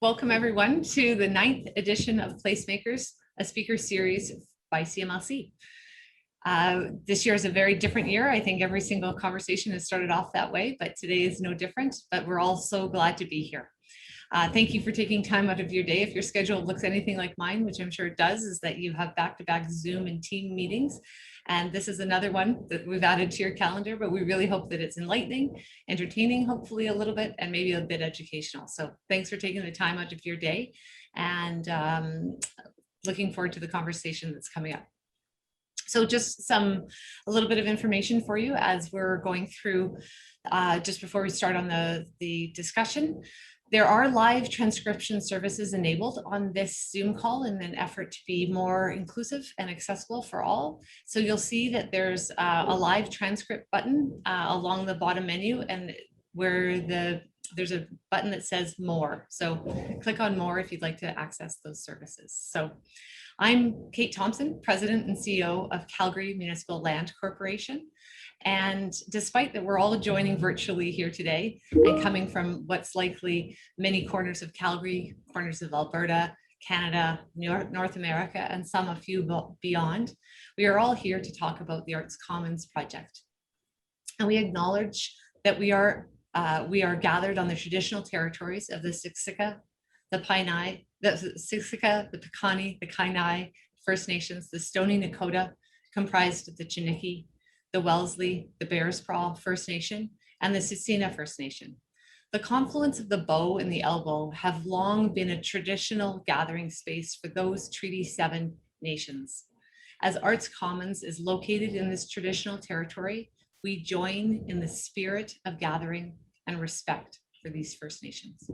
Welcome everyone to the 9th edition of Placemakers, a speaker series by CMLC. This year is a very different year. I think every single conversation has started off that way, but today is no different, but we're all so glad to be here. Thank you for taking time out of your day. If your schedule looks anything like mine, which I'm sure it does, is that you have back-to-back Zoom and team meetings. And this is another one that we've added to your calendar, but we really hope that it's enlightening, entertaining, hopefully a little bit, and maybe a bit educational. So thanks for taking the time out of your day, and looking forward to the conversation that's coming up. So just a little bit of information for you as we're going through, just before we start on the discussion. There are live transcription services enabled on this Zoom call in an effort to be more inclusive and accessible for all. So you'll see that there's a live transcript button along the bottom menu, and where there's a button that says more. So click on more if you'd like to access those services. So I'm Kate Thompson, President and CEO of Calgary Municipal Land Corporation. And despite that we're all joining virtually here today and coming from what's likely many corners of Calgary, corners of Alberta, Canada, North America, and some a few beyond, we are all here to talk about the Arts Commons project. And we acknowledge that we are gathered on the traditional territories of the Siksika, the Pienai, the Siksika, the Piikani, the Kainai First Nations, the Stoney Nakoda, comprised of the Chiniki, the Wellesley, the Bearspaw First Nation, and the Tsuut'ina First Nation. The confluence of the Bow and the Elbow have long been a traditional gathering space for those Treaty 7 nations. As Arts Commons is located in this traditional territory, we join in the spirit of gathering and respect for these First Nations.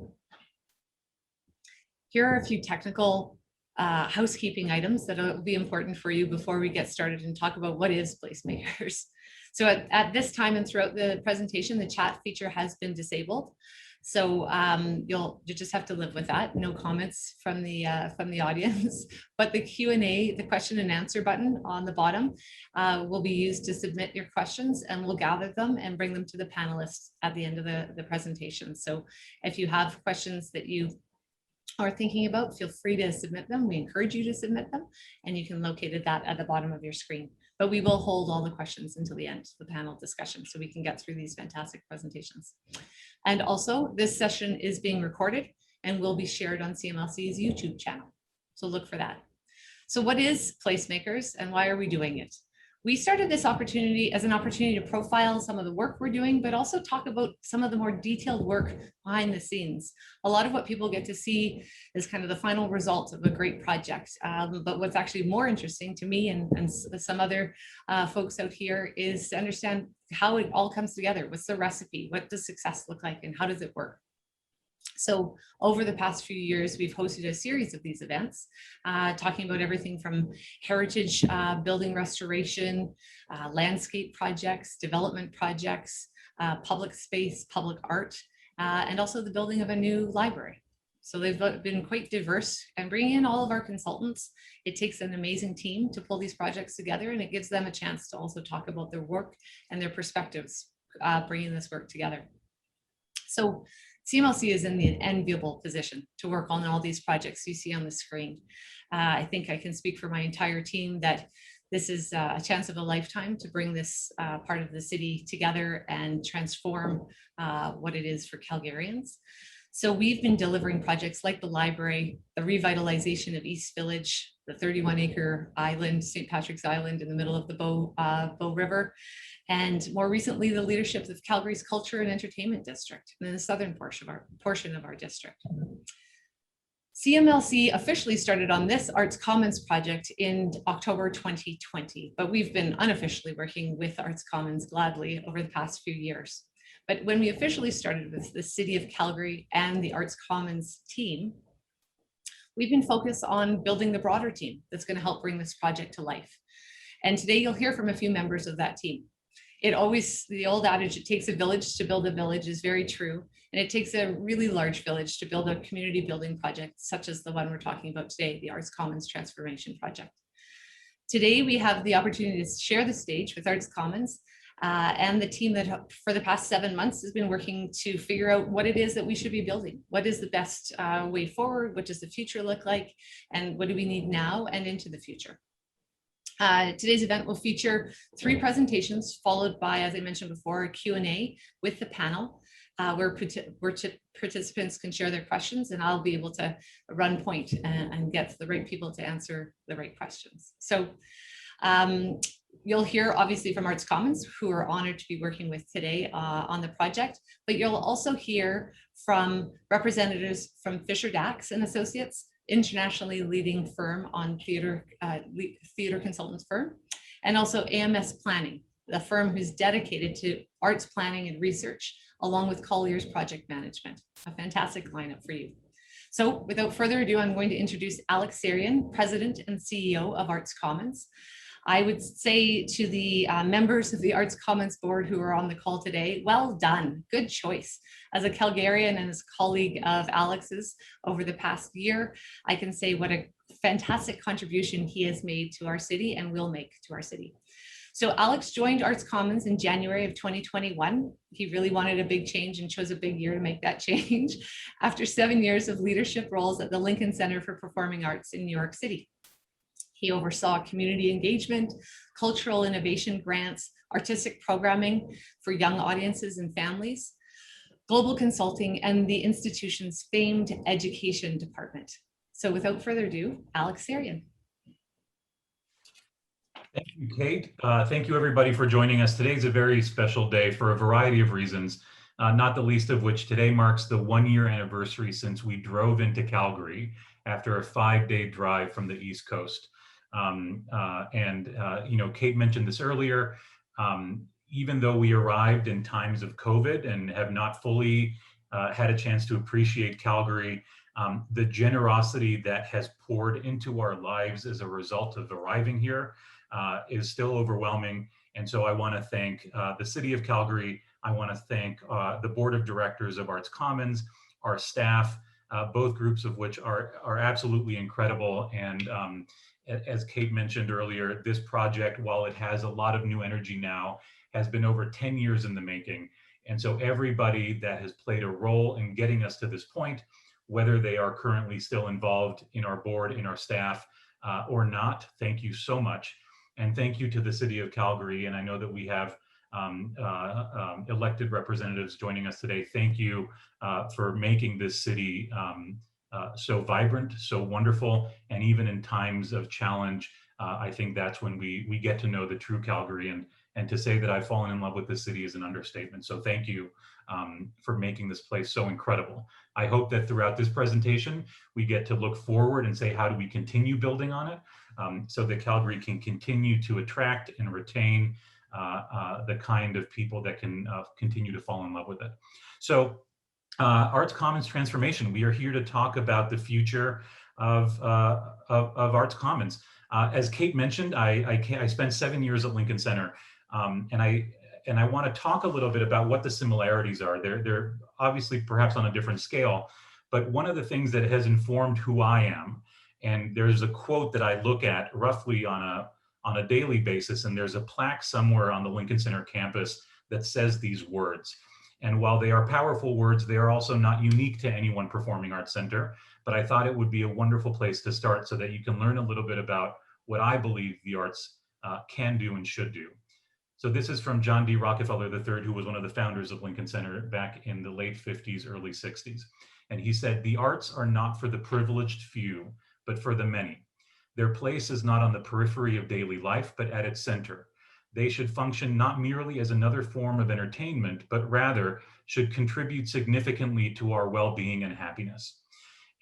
Here are a few technical housekeeping items that will be important for you before we get started and talk about what is Placemakers. So at this time and throughout the presentation, the chat feature has been disabled. So you'll just have to live with that. No comments from the audience, but the Q&A, the question and answer button on the bottom will be used to submit your questions, and we'll gather them and bring them to the panelists at the end of the presentation. So if you have questions that you are thinking about, feel free to submit them. We encourage you to submit them, and you can locate that at the bottom of your screen. But we will hold all the questions until the end of the panel discussion so we can get through these fantastic presentations. And also, this session is being recorded and will be shared on CMLC's YouTube channel. So look for that. So what is Placemakers and why are we doing it? We started this opportunity as an opportunity to profile some of the work we're doing, but also talk about some of the more detailed work behind the scenes. A lot of what people get to see is kind of the final result of a great project. But what's actually more interesting to me and some other folks out here is to understand how it all comes together. What's the recipe? What does success look like, and how does it work? So over the past few years, we've hosted a series of these events, talking about everything from heritage building restoration, landscape projects, development projects, public space, public art, and also the building of a new library. So they've been quite diverse, and bringing in all of our consultants, it takes an amazing team to pull these projects together, and it gives them a chance to also talk about their work and their perspectives, bringing this work together. So CMLC is in the enviable position to work on all these projects you see on the screen. I think I can speak for my entire team that this is a chance of a lifetime to bring this part of the city together and transform what it is for Calgarians. So we've been delivering projects like the library, the revitalization of East Village, the 31-acre island, St. Patrick's Island in the middle of the Bow River, and more recently, the leadership of Calgary's Culture and Entertainment District in the southern portion of our district. CMLC officially started on this Arts Commons project in October 2020, but we've been unofficially working with Arts Commons gladly over the past few years. But when we officially started with the City of Calgary and the Arts Commons team, we've been focused on building the broader team that's going to help bring this project to life. And today you'll hear from a few members of that team. The old adage, it takes a village to build a village, is very true. And it takes a really large village to build a community building project, such as the one we're talking about today, the Arts Commons Transformation Project. Today, we have the opportunity to share the stage with Arts Commons and the team that for the past 7 months has been working to figure out what it is that we should be building. What is the best way forward? What does the future look like? And what do we need now and into the future? Today's event will feature 3 presentations, followed by, as I mentioned before, a Q&A with the panel, where participants can share their questions, and I'll be able to run point and get the right people to answer the right questions. So you'll hear obviously from Arts Commons, who are honored to be working with today on the project, but you'll also hear from representatives from Fisher Dax and Associates, internationally leading firm on theater consultants firm, and also AMS Planning, the firm who's dedicated to arts planning and research, along with Colliers Project Management. A fantastic lineup for you. So without further ado, I'm going to introduce Alex Sarian, President and CEO of Arts Commons. I would say to the members of the Arts Commons board who are on the call today, well done, good choice. As a Calgarian and as a colleague of Alex's over the past year, I can say what a fantastic contribution he has made to our city and will make to our city. So Alex joined Arts Commons in January of 2021. He really wanted a big change and chose a big year to make that change after 7 years of leadership roles at the Lincoln Center for Performing Arts in New York City. He oversaw community engagement, cultural innovation grants, artistic programming for young audiences and families, global consulting, and the institution's famed education department. So without further ado, Alex Sarian. Thank you, Kate. Thank you, everybody, for joining us. Today's a very special day for a variety of reasons, not the least of which today marks the 1-year anniversary since we drove into Calgary after a 5-day drive from the East Coast. You know, Kate mentioned this earlier, even though we arrived in times of COVID and have not fully had a chance to appreciate Calgary, the generosity that has poured into our lives as a result of arriving here is still overwhelming. And so I want to thank the City of Calgary. I want to thank the Board of Directors of Arts Commons, our staff, both groups of which are absolutely incredible. And as Kate mentioned earlier, this project, while it has a lot of new energy now, has been over 10 years in the making. And so everybody that has played a role in getting us to this point, whether they are currently still involved in our board, in our staff, or not, thank you so much. And thank you to the City of Calgary. And I know that we have elected representatives joining us today. Thank you for making this city so vibrant, so wonderful. And even in times of challenge, I think that's when we get to know the true Calgary. And to say that I've fallen in love with this city is an understatement. So thank you for making this place so incredible. I hope that throughout this presentation, we get to look forward and say, how do we continue building on it so that Calgary can continue to attract and retain the kind of people that can continue to fall in love with it. So Arts Commons transformation. We are here to talk about the future of Arts Commons. As Kate mentioned, I spent 7 years at Lincoln Center, and I want to talk a little bit about what the similarities are. They're obviously perhaps on a different scale, but one of the things that has informed who I am, and there's a quote that I look at roughly on a daily basis, and there's a plaque somewhere on the Lincoln Center campus that says these words. And while they are powerful words, they are also not unique to any one performing arts center, but I thought it would be a wonderful place to start so that you can learn a little bit about what I believe the arts can do and should do. So this is from John D. Rockefeller III, who was one of the founders of Lincoln Center back in the late 50s, early 60s. And he said, "The arts are not for the privileged few, but for the many. Their place is not on the periphery of daily life, but at its center. They should function not merely as another form of entertainment, but rather should contribute significantly to our well-being and happiness."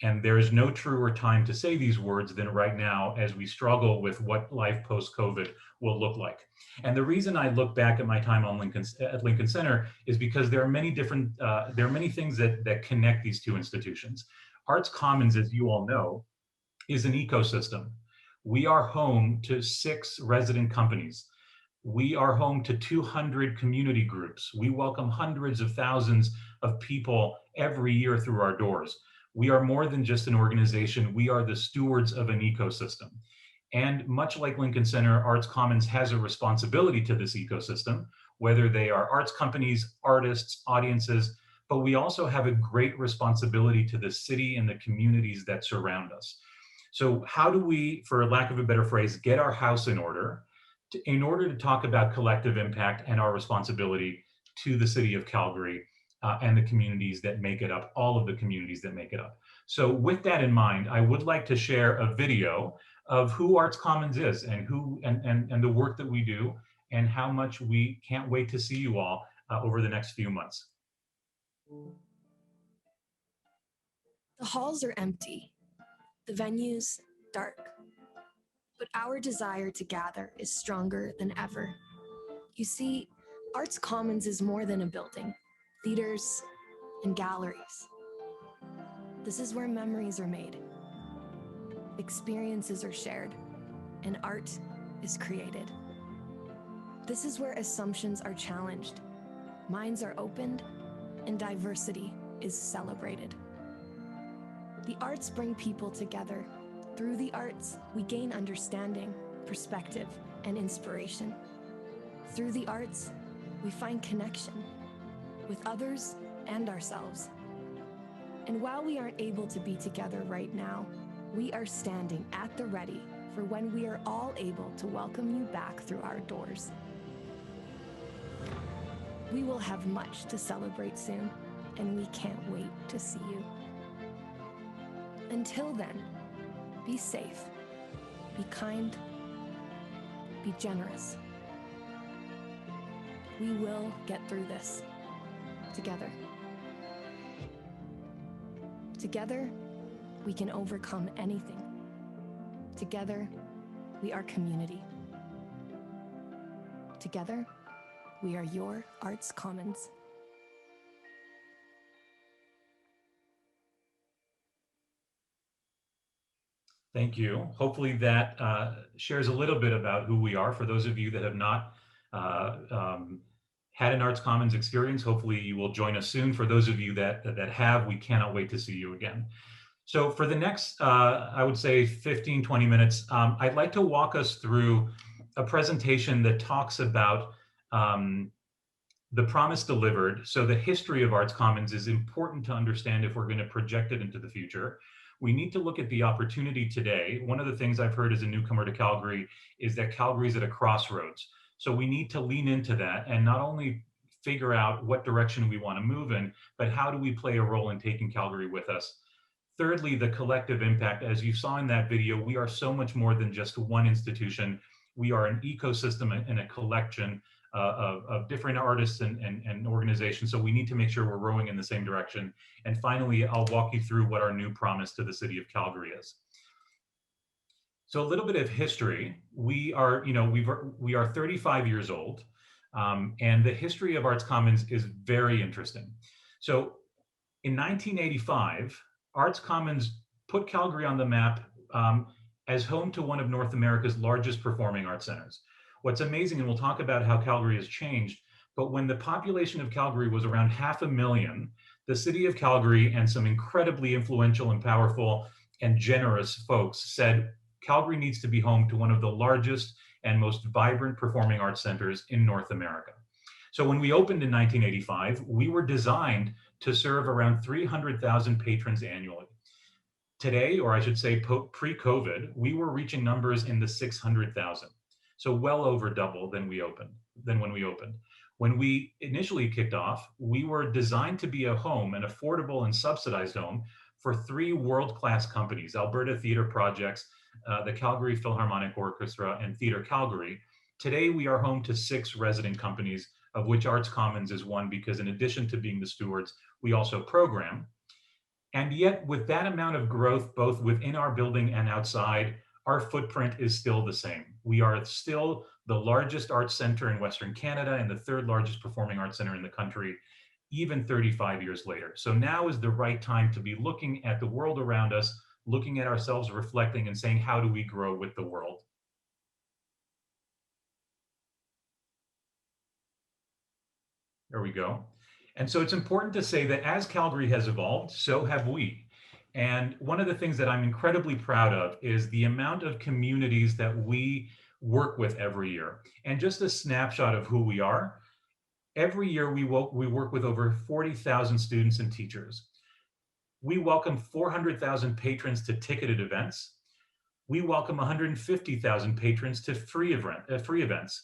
And there is no truer time to say these words than right now as we struggle with what life post-COVID will look like. And the reason I look back at my time on Lincoln Center is because there are many different, there are many things that connect these two institutions. Arts Commons, as you all know, is an ecosystem. We are home to 6 resident companies. We are home to 200 community groups. We welcome hundreds of thousands of people every year through our doors. We are more than just an organization. We are the stewards of an ecosystem. And much like Lincoln Center, Arts Commons has a responsibility to this ecosystem, whether they are arts companies, artists, audiences, but we also have a great responsibility to the city and the communities that surround us. So how do we, for lack of a better phrase, get our house in order in order to talk about collective impact and our responsibility to the city of Calgary and the communities that make it up, all of the communities that make it up. So with that in mind, I would like to share a video of who Arts Commons is and who and the work that we do and how much we can't wait to see you all over the next few months. The halls are empty, the venues dark, but our desire to gather is stronger than ever. You see, Arts Commons is more than a building, theaters, and galleries. This is where memories are made, experiences are shared, and art is created. This is where assumptions are challenged, minds are opened, and diversity is celebrated. The arts bring people together. Through the arts, we gain understanding, perspective, and inspiration. Through the arts, we find connection with others and ourselves. And while we aren't able to be together right now, we are standing at the ready for when we are all able to welcome you back through our doors. We will have much to celebrate soon, and we can't wait to see you. Until then, be safe, be kind, be generous. We will get through this together. Together, we can overcome anything. Together, we are community. Together, we are your Arts Commons. Thank you. Hopefully that shares a little bit about who we are. For those of you that have not had an Arts Commons experience, hopefully you will join us soon. For those of you that have, we cannot wait to see you again. So for the next, I would say 15, 20 minutes, I'd like to walk us through a presentation that talks about the promise delivered. So the history of Arts Commons is important to understand if we're going to project it into the future. We need to look at the opportunity today. One of the things I've heard as a newcomer to Calgary is that Calgary is at a crossroads. So we need to lean into that and not only figure out what direction we want to move in, but how do we play a role in taking Calgary with us? Thirdly, the collective impact. As you saw in that video, we are so much more than just one institution. We are an ecosystem and a collection of different artists and organizations. So we need to make sure we're rowing in the same direction. And finally, I'll walk you through what our new promise to the city of Calgary is. So a little bit of history. We are 35 years old, and the history of Arts Commons is very interesting. So in 1985, Arts Commons put Calgary on the map as home to one of North America's largest performing arts centers. What's amazing, and we'll talk about how Calgary has changed, but when the population of Calgary was around 500,000, the city of Calgary and some incredibly influential and powerful and generous folks said, Calgary needs to be home to one of the largest and most vibrant performing arts centers in North America. So when we opened in 1985, we were designed to serve around 300,000 patrons annually. Today, or I should say pre-COVID, we were reaching numbers in the 600,000. So well over double than when we opened. When we initially kicked off, we were designed to be a home, an affordable and subsidized home for 3 world-class companies, Alberta Theatre Projects, the Calgary Philharmonic Orchestra, and Theatre Calgary. Today, we are home to 6 resident companies, of which Arts Commons is one, because in addition to being the stewards, we also program. And yet, with that amount of growth, both within our building and outside, our footprint is still the same. We are still the largest arts center in Western Canada and the 3rd largest performing arts center in the country, even 35 years later. So now is the right time to be looking at the world around us, looking at ourselves, reflecting and saying, how do we grow with the world? There we go. And so it's important to say that as Calgary has evolved, so have we. And one of the things that I'm incredibly proud of is the amount of communities that we work with every year. And just a snapshot of who we are. Every year we work with over 40,000 students and teachers. We welcome 400,000 patrons to ticketed events. We welcome 150,000 patrons to free events.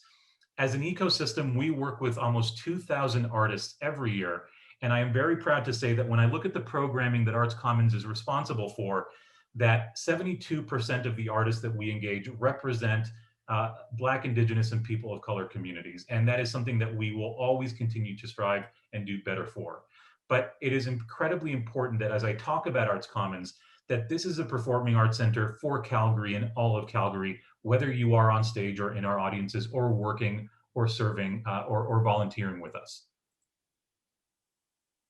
As an ecosystem, we work with almost 2,000 artists every year. And I am very proud to say that when I look at the programming that Arts Commons is responsible for, that 72% of the artists that we engage represent Black, Indigenous, and people of color communities. And that is something that we will always continue to strive and do better for. But it is incredibly important that as I talk about Arts Commons, that this is a performing arts center for Calgary and all of Calgary, whether you are on stage or in our audiences or working or serving or volunteering with us.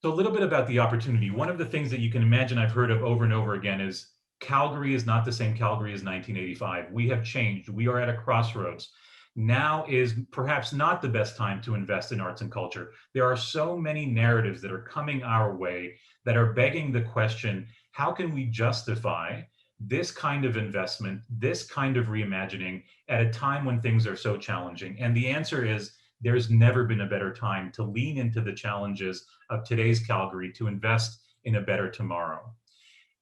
So a little bit about the opportunity. One of the things that you can imagine I've heard of over and over again is Calgary is not the same Calgary as 1985. We have changed. We are at a crossroads. Now is perhaps not the best time to invest in arts and culture. There are so many narratives that are coming our way that are begging the question, how can we justify this kind of investment, this kind of reimagining at a time when things are so challenging? And the answer is, there's never been a better time to lean into the challenges of today's Calgary, to invest in a better tomorrow.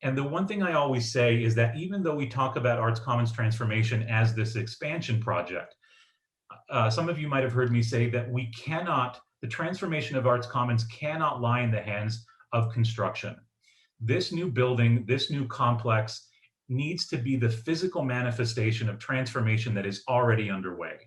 And the one thing I always say is that even though we talk about Arts Commons transformation as this expansion project, some of you might have heard me say that the transformation of Arts Commons cannot lie in the hands of construction. This new building, this new complex needs to be the physical manifestation of transformation that is already underway.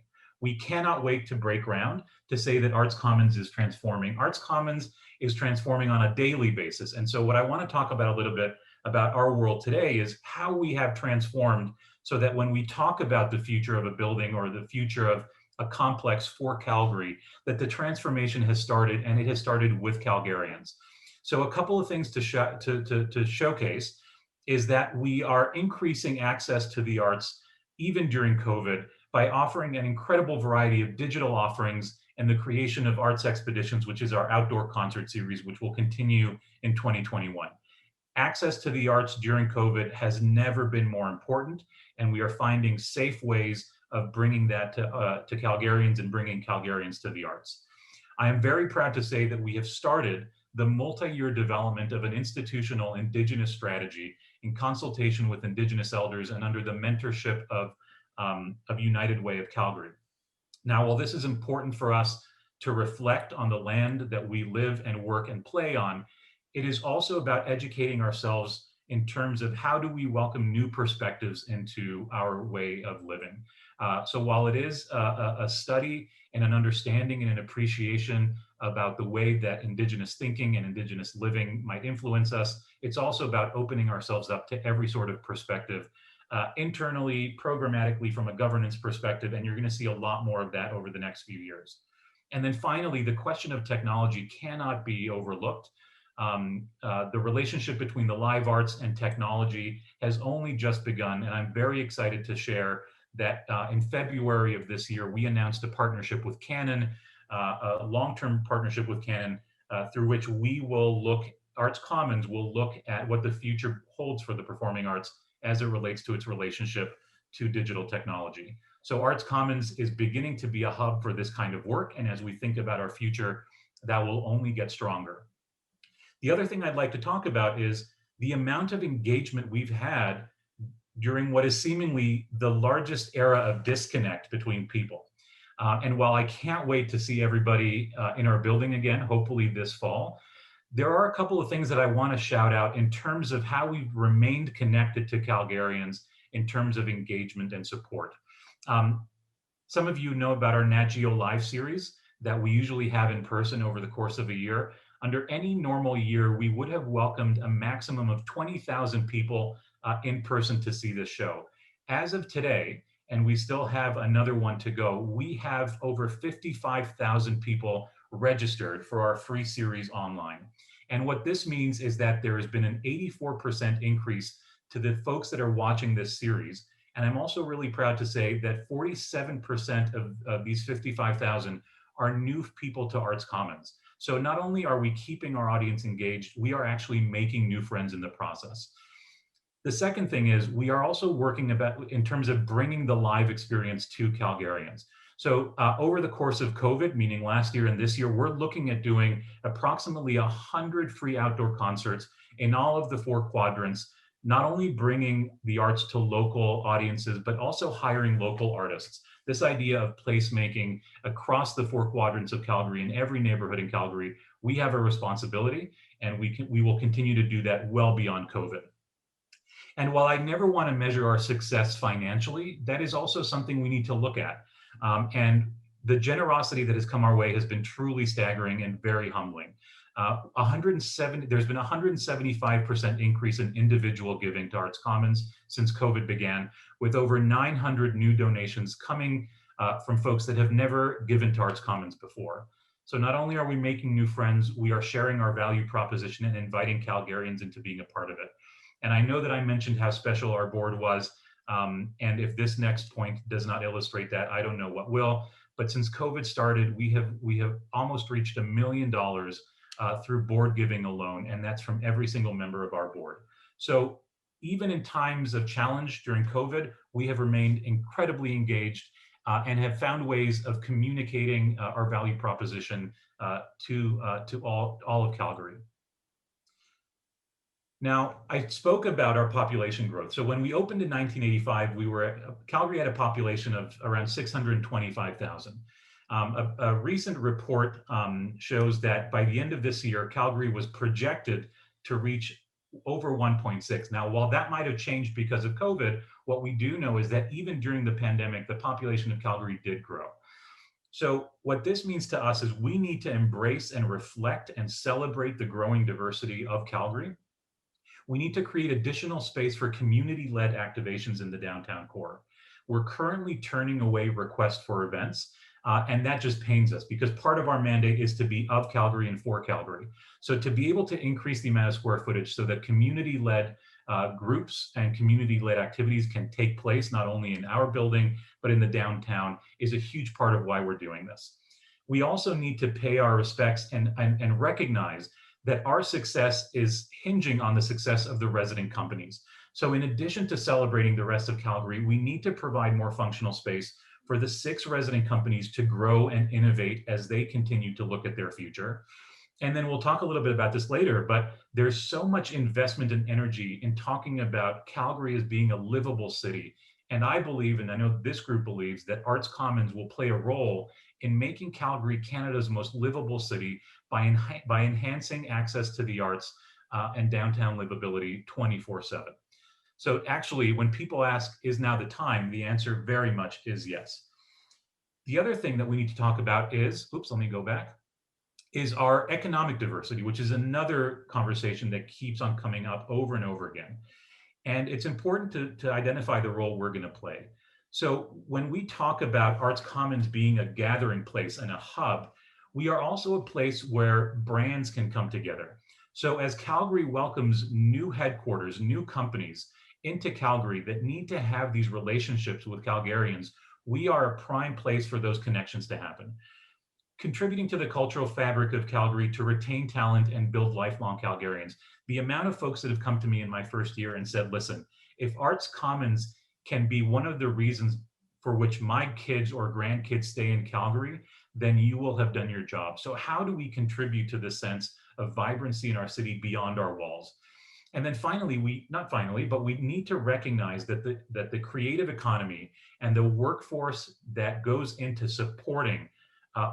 We cannot wait to break ground to say that Arts Commons is transforming. Arts Commons is transforming on a daily basis. And so what I want to talk about a little bit about our world today is how we have transformed so that when we talk about the future of a building or the future of a complex for Calgary, that the transformation has started, and it has started with Calgarians. So a couple of things to showcase is that we are increasing access to the arts even during COVID by offering an incredible variety of digital offerings and the creation of Arts Expeditions, which is our outdoor concert series, which will continue in 2021. Access to the arts during COVID has never been more important, and we are finding safe ways of bringing that to Calgarians and bringing Calgarians to the arts. I am very proud to say that we have started the multi-year development of an institutional Indigenous strategy in consultation with Indigenous elders and under the mentorship of United Way of Calgary. Now, while this is important for us to reflect on the land that we live and work and play on, it is also about educating ourselves in terms of how do we welcome new perspectives into our way of living. So while it is a study and an understanding and an appreciation about the way that Indigenous thinking and Indigenous living might influence us, it's also about opening ourselves up to every sort of perspective, internally, programmatically, from a governance perspective, and you're going to see a lot more of that over the next few years. And then finally, the question of technology cannot be overlooked. The relationship between the live arts and technology has only just begun, and I'm very excited to share that in February of this year, we announced a partnership with Canon, a long-term partnership with Canon, through which we will look, Arts Commons will look at what the future holds for the performing arts as it relates to its relationship to digital technology. So Arts Commons is beginning to be a hub for this kind of work, and as we think about our future, that will only get stronger. The other thing I'd like to talk about is the amount of engagement we've had during what is seemingly the largest era of disconnect between people. And while I can't wait to see everybody in our building again, hopefully this fall, there are a couple of things that I want to shout out in terms of how we've remained connected to Calgarians in terms of engagement and support. Some of you know about our Nat Geo Live series that we usually have in person over the course of a year. Under any normal year, we would have welcomed a maximum of 20,000 people in person to see this show. As of today, and we still have another one to go, we have over 55,000 people registered for our free series online. And what this means is that there has been an 84% increase to the folks that are watching this series. And I'm also really proud to say that 47% of these 55,000 are new people to Arts Commons. So not only are we keeping our audience engaged, we are actually making new friends in the process. The second thing is we are also working in terms of bringing the live experience to Calgarians. So over the course of COVID, meaning last year and this year, we're looking at doing approximately 100 free outdoor concerts in all of the 4 quadrants, not only bringing the arts to local audiences, but also hiring local artists. This idea of placemaking across the 4 quadrants of Calgary, in every neighborhood in Calgary, we have a responsibility, and we will continue to do that well beyond COVID. And while I never want to measure our success financially, that is also something we need to look at. And the generosity that has come our way has been truly staggering and very humbling. There's been a 175% increase in individual giving to Arts Commons since COVID began, with over 900 new donations coming from folks that have never given to Arts Commons before. So not only are we making new friends, we are sharing our value proposition and inviting Calgarians into being a part of it. And I know that I mentioned how special our board was. And if this next point does not illustrate that, I don't know what will. But since COVID started, we have almost reached $1 million through board giving alone, and that's from every single member of our board. So even in times of challenge during COVID, we have remained incredibly engaged and have found ways of communicating our value proposition to all of Calgary. Now, I spoke about our population growth. So when we opened in 1985, Calgary had a population of around 625,000. A recent report shows that by the end of this year, Calgary was projected to reach over 1.6. Now, while that might have changed because of COVID, what we do know is that even during the pandemic, the population of Calgary did grow. So what this means to us is we need to embrace and reflect and celebrate the growing diversity of Calgary. We need to create additional space for community-led activations in the downtown core. We're currently turning away requests for events, and that just pains us because part of our mandate is to be of Calgary and for Calgary. So to be able to increase the amount of square footage so that community-led groups and community-led activities can take place, not only in our building, but in the downtown, is a huge part of why we're doing this. We also need to pay our respects and recognize that our success is hinging on the success of the resident companies. So in addition to celebrating the rest of Calgary, we need to provide more functional space for the 6 resident companies to grow and innovate as they continue to look at their future. And then we'll talk a little bit about this later, but there's so much investment and energy in talking about Calgary as being a livable city. And I believe, and I know this group believes, that Arts Commons will play a role in making Calgary Canada's most livable city by enhancing access to the arts and downtown livability 24/7. So actually, when people ask, is now the time? The answer very much is yes. The other thing that we need to talk about is, let me go back, is our economic diversity, which is another conversation that keeps on coming up over and over again. And it's important to identify the role we're going to play. So when we talk about Arts Commons being a gathering place and a hub, we are also a place where brands can come together. So as Calgary welcomes new headquarters, new companies into Calgary that need to have these relationships with Calgarians, we are a prime place for those connections to happen. Contributing to the cultural fabric of Calgary to retain talent and build lifelong Calgarians. The amount of folks that have come to me in my first year and said, listen, if Arts Commons can be one of the reasons for which my kids or grandkids stay in Calgary, then you will have done your job. So how do we contribute to the sense of vibrancy in our city beyond our walls? And then finally, we need to recognize that the creative economy and the workforce that goes into supporting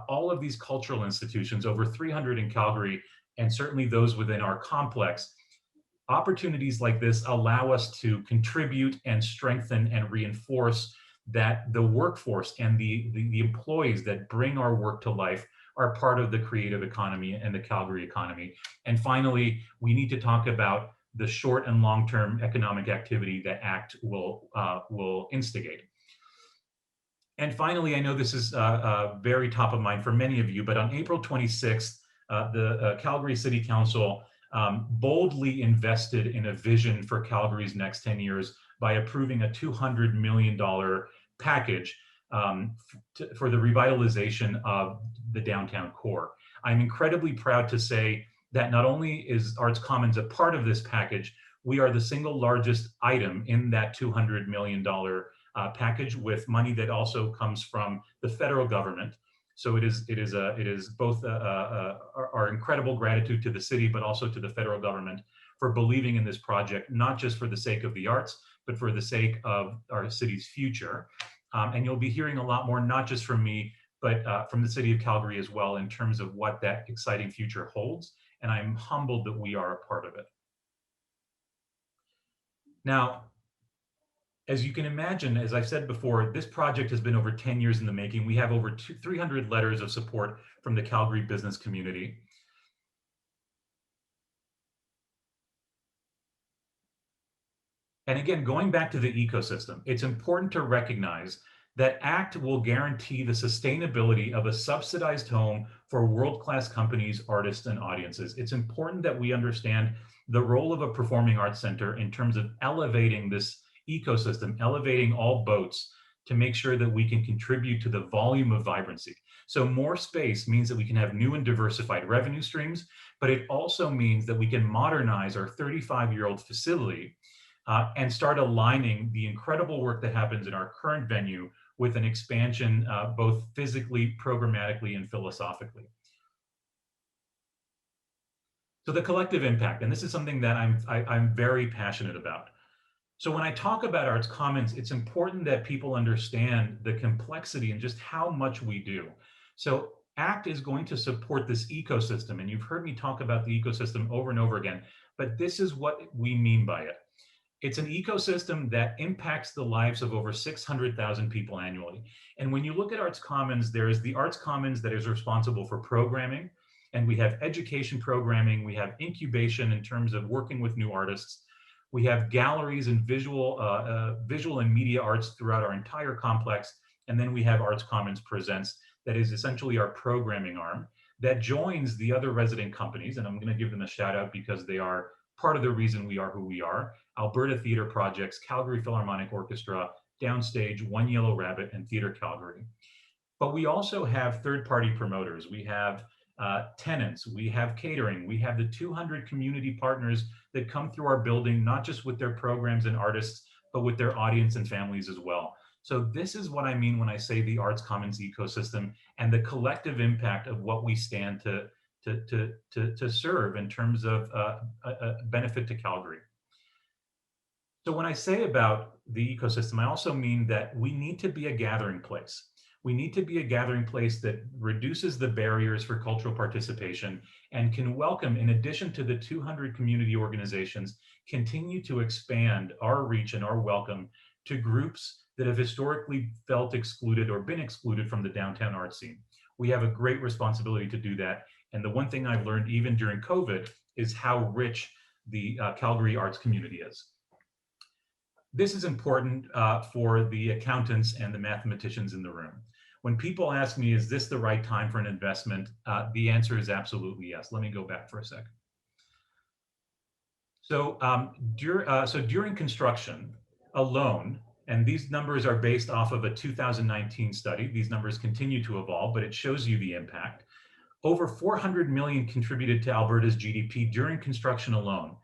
all of these cultural institutions, over 300 in Calgary, and certainly those within our complex, opportunities like this allow us to contribute and strengthen and reinforce that the workforce and the employees that bring our work to life are part of the creative economy and the Calgary economy. And finally, we need to talk about the short and long-term economic activity that ACT will instigate. And finally, I know this is very top of mind for many of you, but on April 26th, the Calgary City Council boldly invested in a vision for Calgary's next 10 years by approving a $200 million package for the revitalization of the downtown core. I'm incredibly proud to say that not only is Arts Commons a part of this package, we are the single largest item in that $200 million package, with money that also comes from the federal government. So it is both our incredible gratitude to the city, but also to the federal government for believing in this project, not just for the sake of the arts, but for the sake of our city's future. And you'll be hearing a lot more, not just from me, but from the city of Calgary as well, in terms of what that exciting future holds. And I'm humbled that we are a part of it. Now, as you can imagine, as I've said before, this project has been over 10 years in the making. We have over 300 letters of support from the Calgary business community. And again, going back to the ecosystem, it's important to recognize that ACT will guarantee the sustainability of a subsidized home for world-class companies, artists, and audiences. It's important that we understand the role of a performing arts center in terms of elevating this ecosystem, elevating all boats to make sure that we can contribute to the volume of vibrancy. So more space means that we can have new and diversified revenue streams, but it also means that we can modernize our 35-year-old facility and start aligning the incredible work that happens in our current venue with an expansion both physically, programmatically, and philosophically. So the collective impact, and this is something that I'm very passionate about. So when I talk about Arts Commons, it's important that people understand the complexity and just how much we do. So ACT is going to support this ecosystem, and you've heard me talk about the ecosystem over and over again, but this is what we mean by it. It's an ecosystem that impacts the lives of over 600,000 people annually. And when you look at Arts Commons, there is the Arts Commons that is responsible for programming, and we have education programming, we have incubation in terms of working with new artists, we have galleries and visual and media arts throughout our entire complex, and then we have Arts Commons Presents, that is essentially our programming arm that joins the other resident companies, and I'm going to give them a shout out because they are part of the reason we are who we are: Alberta Theatre Projects, Calgary Philharmonic Orchestra, Downstage, One Yellow Rabbit, and Theatre Calgary. But we also have third-party promoters. We have tenants, we have catering, we have the 200 community partners that come through our building, not just with their programs and artists, but with their audience and families as well. So this is what I mean when I say the Arts Commons ecosystem and the collective impact of what we stand to serve in terms of a benefit to Calgary. So when I say about the ecosystem, I also mean that we need to be a gathering place. We need to be a gathering place that reduces the barriers for cultural participation and can welcome, in addition to the 200 community organizations, continue to expand our reach and our welcome to groups that have historically felt excluded or been excluded from the downtown art scene. We have a great responsibility to do that. And the one thing I've learned even during COVID is how rich the Calgary arts community is. This is important for the accountants and the mathematicians in the room. When people ask me, is this the right time for an investment? The answer is absolutely yes. Let me go back for a second. So, during construction alone, and these numbers are based off of a 2019 study, these numbers continue to evolve, but it shows you the impact. Over 400 million contributed to Alberta's GDP during construction alone.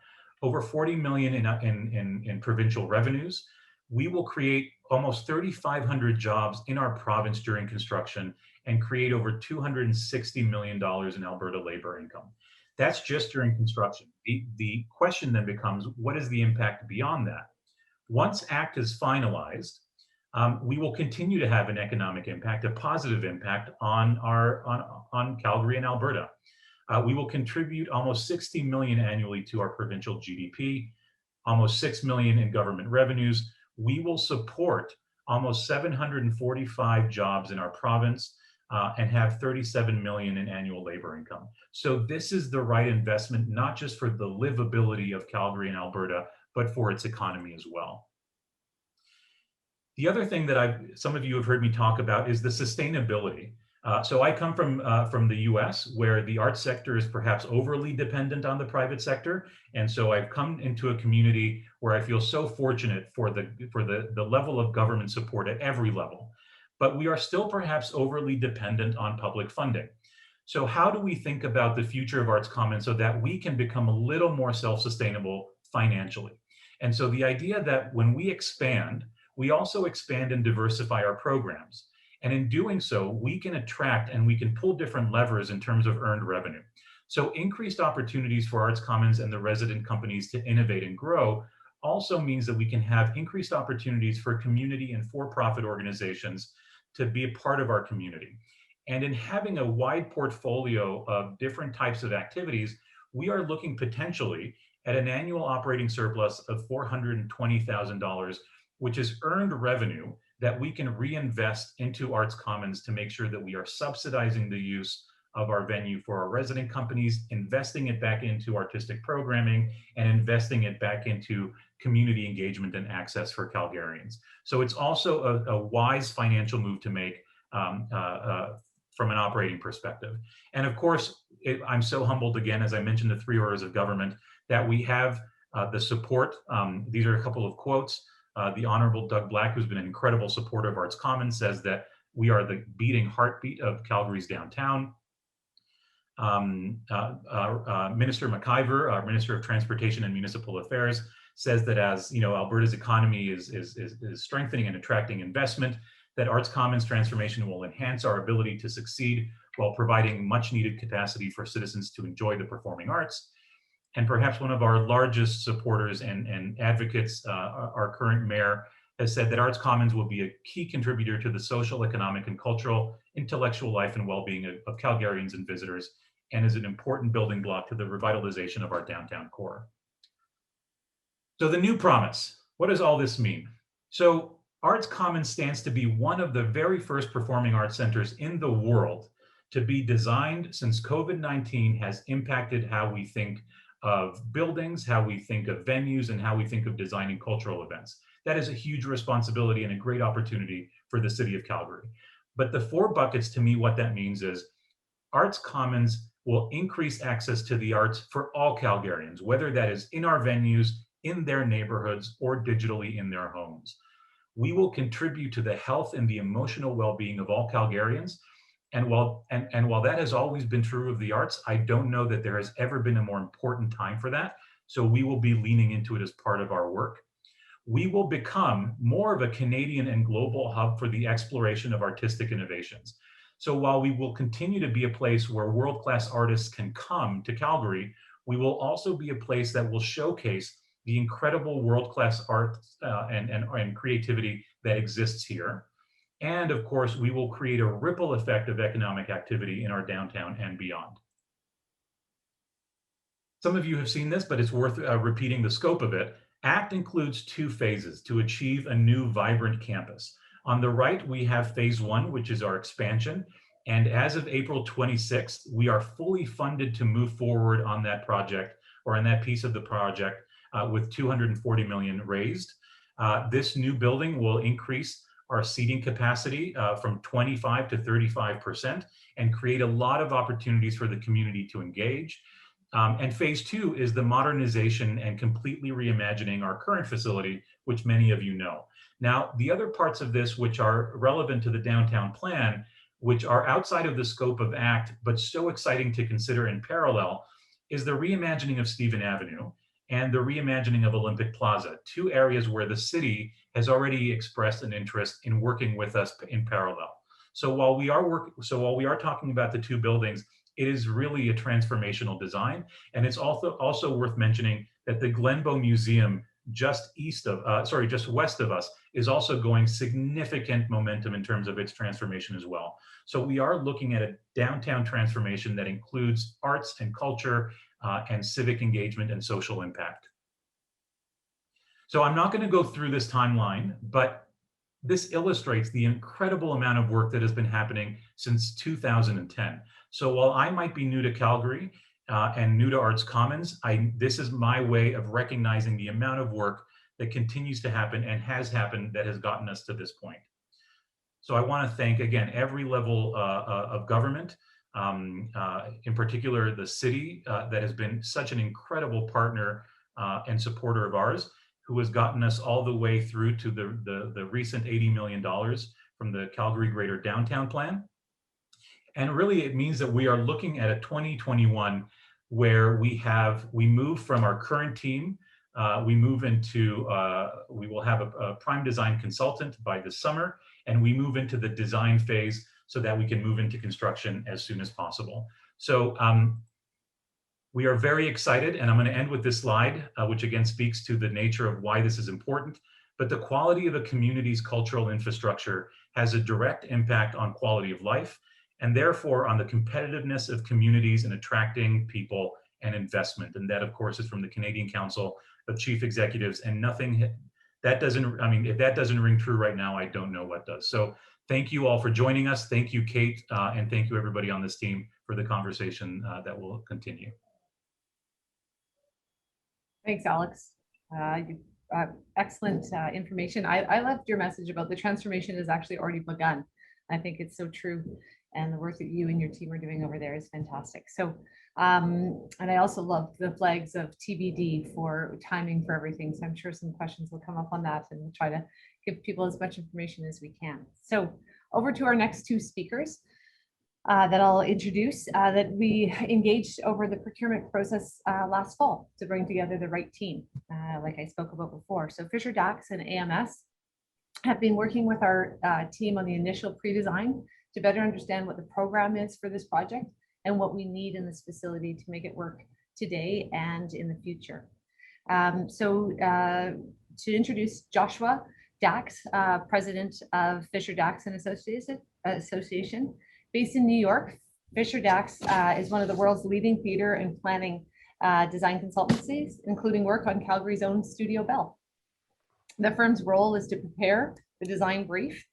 Over 40 million in provincial revenues. We will create almost 3,500 jobs in our province during construction and create over $260 million in Alberta labor income. That's just during construction. The question then becomes, what is the impact beyond that? Once ACT is finalized, we will continue to have an economic impact, a positive impact on Calgary and Alberta. We will contribute almost 60 million annually to our provincial GDP, almost 6 million in government revenues. We will support almost 745 jobs in our province and have 37 million in annual labor income. So this is the right investment, not just for the livability of Calgary and Alberta, but for its economy as well. The other thing that some of you have heard me talk about is the sustainability. So I come from the US, where the arts sector is perhaps overly dependent on the private sector. And so I've come into a community where I feel so fortunate for the level of government support at every level. But we are still perhaps overly dependent on public funding. So how do we think about the future of Arts Commons so that we can become a little more self-sustainable financially? And so the idea that when we expand, we also expand and diversify our programs. And in doing so, we can attract and we can pull different levers in terms of earned revenue. So increased opportunities for Arts Commons and the resident companies to innovate and grow also means that we can have increased opportunities for community and for-profit organizations to be a part of our community. And in having a wide portfolio of different types of activities, we are looking potentially at an annual operating surplus of $420,000, which is earned revenue that we can reinvest into Arts Commons to make sure that we are subsidizing the use of our venue for our resident companies, investing it back into artistic programming, and investing it back into community engagement and access for Calgarians. So it's also a wise financial move to make from an operating perspective. And of course, I'm so humbled again, as I mentioned, the three orders of government, that we have the support. These are a couple of quotes. The Honourable Doug Black, who's been an incredible supporter of Arts Commons, says that we are the beating heartbeat of Calgary's downtown. Minister McIver, our Minister of Transportation and Municipal Affairs, says that as Alberta's economy is strengthening and attracting investment, that Arts Commons transformation will enhance our ability to succeed while providing much needed capacity for citizens to enjoy the performing arts. And perhaps one of our largest supporters and advocates, our current mayor, has said that Arts Commons will be a key contributor to the social, economic, and cultural, intellectual life and well-being of Calgarians and visitors, and is an important building block to the revitalization of our downtown core. So the new promise, what does all this mean? So Arts Commons stands to be one of the very first performing arts centers in the world to be designed since COVID-19 has impacted how we think of buildings, how we think of venues, and how we think of designing cultural events. That is a huge responsibility and a great opportunity for the city of Calgary. But the four buckets, to me, what that means is Arts Commons will increase access to the arts for all Calgarians, whether that is in our venues, in their neighborhoods, or digitally in their homes. We will contribute to the health and the emotional well-being of all Calgarians. And while that has always been true of the arts, I don't know that there has ever been a more important time for that. So we will be leaning into it as part of our work. We will become more of a Canadian and global hub for the exploration of artistic innovations. So while we will continue to be a place where world-class artists can come to Calgary, we will also be a place that will showcase the incredible world-class art and creativity that exists here. And of course, we will create a ripple effect of economic activity in our downtown and beyond. Some of you have seen this, but it's worth repeating the scope of it. ACT includes two phases to achieve a new vibrant campus. On the right, we have phase one, which is our expansion. And as of April 26th, we are fully funded to move forward on that project, or on that piece of the project, with $240 million raised. This new building will increase our seating capacity from 25 to 35% and create a lot of opportunities for the community to engage. And phase two is the modernization and completely reimagining our current facility, which many of you know. Now, the other parts of this which are relevant to the downtown plan, which are outside of the scope of ACT, but so exciting to consider in parallel, is the reimagining of Stephen Avenue and the reimagining of Olympic Plaza, two areas where the city has already expressed an interest in working with us in parallel. So while we are talking about the two buildings, it is really a transformational design. And it's also worth mentioning that the Glenbow Museum just west of us is also going significant momentum in terms of its transformation as well. So we are looking at a downtown transformation that includes arts and culture and civic engagement and social impact. So I'm not going to go through this timeline, but this illustrates the incredible amount of work that has been happening since 2010. So while I might be new to Calgary and new to Arts Commons, this is my way of recognizing the amount of work that continues to happen and has happened that has gotten us to this point. So I want to thank, again, every level of government, in particular the city that has been such an incredible partner and supporter of ours, who has gotten us all the way through to the recent $80 million from the Calgary Greater Downtown Plan. And really, it means that we are looking at a 2021 where we move from our current team, we move into, we will have a prime design consultant by this summer, and we move into the design phase so that we can move into construction as soon as possible. So we are very excited, and I'm going to end with this slide, which again speaks to the nature of why this is important. But the quality of a community's cultural infrastructure has a direct impact on quality of life, and therefore on the competitiveness of communities in attracting people and investment. And that, of course, is from the Canadian Council of Chief Executives. And nothing that doesn't, I mean, if that doesn't ring true right now, I don't know what does. So thank you all for joining us. Thank you, Kate, and thank you everybody on this team for the conversation that will continue. Thanks, Alex. Excellent information. I loved your message about the transformation has actually already begun. I think it's so true. And the work that you and your team are doing over there is fantastic. So, and I also love the flags of TBD for timing for everything. So I'm sure some questions will come up on that, and we'll try to give people as much information as we can. So over to our next two speakers that I'll introduce that we engaged over the procurement process last fall to bring together the right team, like I spoke about before. So Fisher Dax and AMS have been working with our team on the initial pre-design to better understand what the program is for this project and what we need in this facility to make it work today and in the future. To introduce Joshua Dax, President of Fisher Dax and Association, based in New York. Fisher Dax is one of the world's leading theater and planning design consultancies, including work on Calgary's own Studio Bell. The firm's role is to prepare the design brief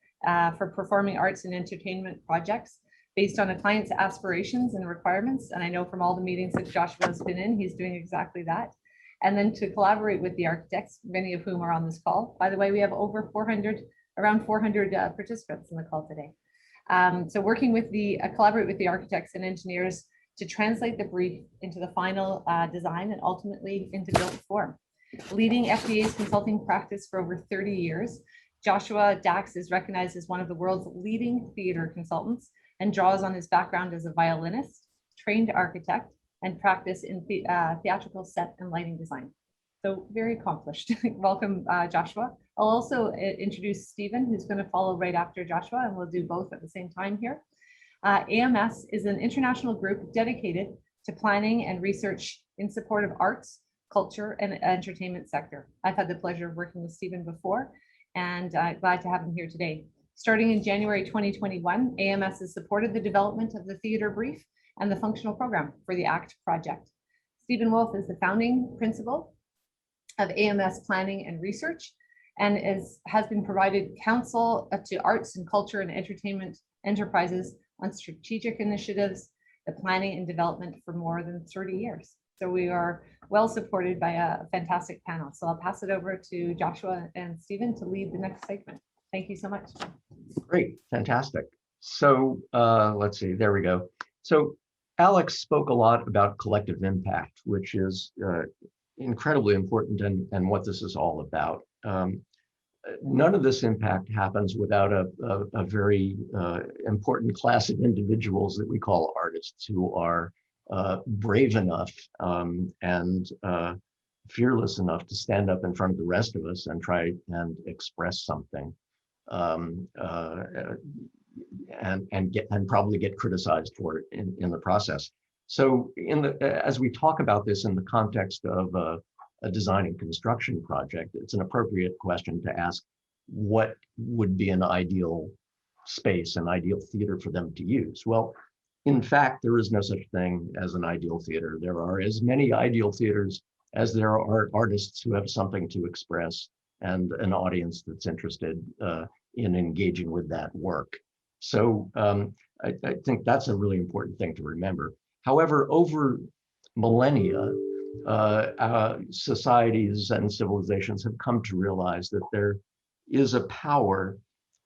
for performing arts and entertainment projects based on a client's aspirations and requirements. And I know from all the meetings that Joshua has been in, he's doing exactly that. And then to collaborate with the architects, many of whom are on this call. By the way, we have over 400, around 400 participants in the call today. So working with collaborate with the architects and engineers to translate the brief into the final design and ultimately into built form. Leading FDA's consulting practice for over 30 years, Joshua Dax is recognized as one of the world's leading theater consultants and draws on his background as a violinist, trained architect, and practice in theatrical set and lighting design. So very accomplished. Welcome, Joshua. I'll also introduce Stephen, who's going to follow right after Joshua, and we'll do both at the same time here. AMS is an international group dedicated to planning and research in support of arts, culture, and entertainment sector. I've had the pleasure of working with Stephen before, and glad to have him here today. Starting in January 2021, AMS has supported the development of the theater brief and the functional program for the ACT project. Stephen Wolf is the founding principal of AMS Planning and Research, and has been provided counsel to arts and culture and entertainment enterprises on strategic initiatives, the planning and development for more than 30 years. So we are well supported by a fantastic panel. So I'll pass it over to Joshua and Stephen to lead the next segment. Thank you so much. Great, fantastic. So let's see, there we go. So Alex spoke a lot about collective impact, which is incredibly important and what this is all about. None of this impact happens without a very important class of individuals that we call artists, who are brave enough and fearless enough to stand up in front of the rest of us and try and express something, and probably get criticized for it in the process. So as we talk about this in the context of a design and construction project, it's an appropriate question to ask, what would be an ideal space, an ideal theater for them to use? Well, in fact, there is no such thing as an ideal theater. There are as many ideal theaters as there are artists who have something to express and an audience that's interested in engaging with that work. So I think that's a really important thing to remember. However, over millennia, societies and civilizations have come to realize that there is a power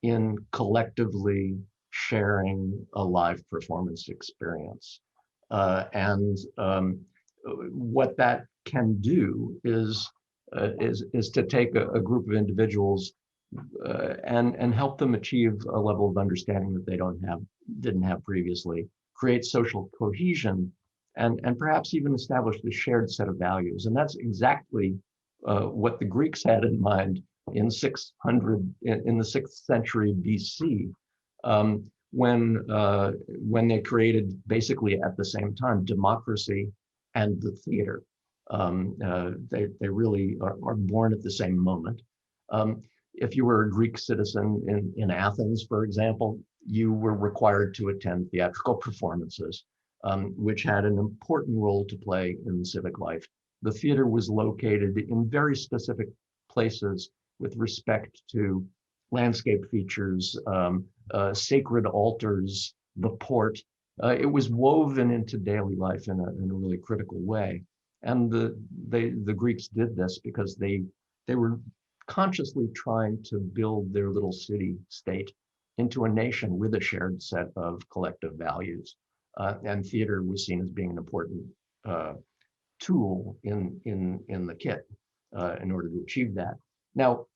in collectively sharing a live performance experience. What that can do is to take a group of individuals and help them achieve a level of understanding that they didn't have previously, create social cohesion, and perhaps even establish a shared set of values. And that's exactly what the Greeks had in mind in the 6th century BC, when they created, basically at the same time, democracy and the theater. They really are born at the same moment. If you were a Greek citizen in Athens, for example, you were required to attend theatrical performances, which had an important role to play in civic life. The theater was located in very specific places with respect to landscape features, sacred altars, the port. It was woven into daily life in a really critical way. And the Greeks did this because they were consciously trying to build their little city state into a nation with a shared set of collective values. And theater was seen as being an important tool in the kit in order to achieve that. Now,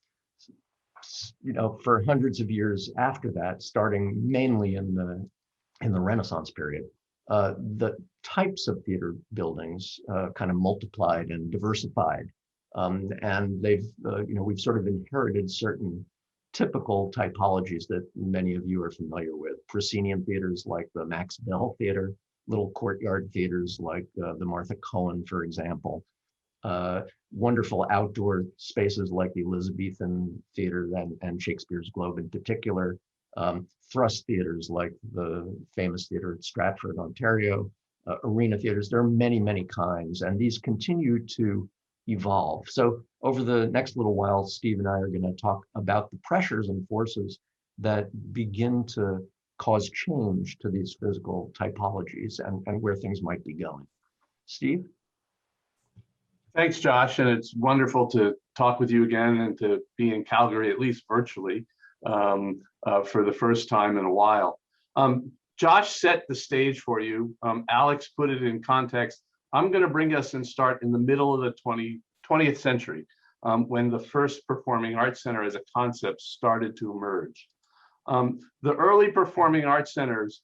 for hundreds of years after that, starting mainly in the Renaissance period, the types of theater buildings kind of multiplied and diversified, and we've sort of inherited certain typical typologies that many of you are familiar with. Proscenium theaters like the Max Bell Theater, little courtyard theaters like the Martha Cohen, for example. Wonderful outdoor spaces like the Elizabethan Theater and Shakespeare's Globe in particular. Thrust theaters like the famous theater at Stratford, Ontario. Arena theaters, there are many, many kinds, and these continue to evolve. So over the next little while, Steve and I are going to talk about the pressures and forces that begin to cause change to these physical typologies and where things might be going. Steve? Thanks, Josh, and it's wonderful to talk with you again and to be in Calgary, at least virtually, for the first time in a while. Josh set the stage for you. Alex put it in context. I'm going to bring us and start in the middle of the 20th century, when the first performing arts center as a concept started to emerge. The early performing arts centers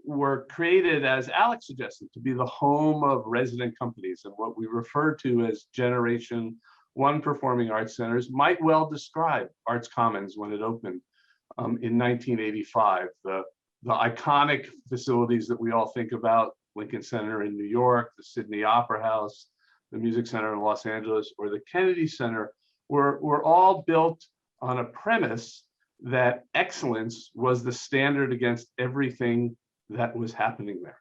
were created, as Alex suggested, to be the home of resident companies, and what we refer to as Generation 1 performing arts centers might well describe Arts Commons when it opened in 1985. The iconic facilities that we all think about, Lincoln Center in New York, the Sydney Opera House, the Music Center in Los Angeles, or the Kennedy Center, were all built on a premise that excellence was the standard against everything that was happening there.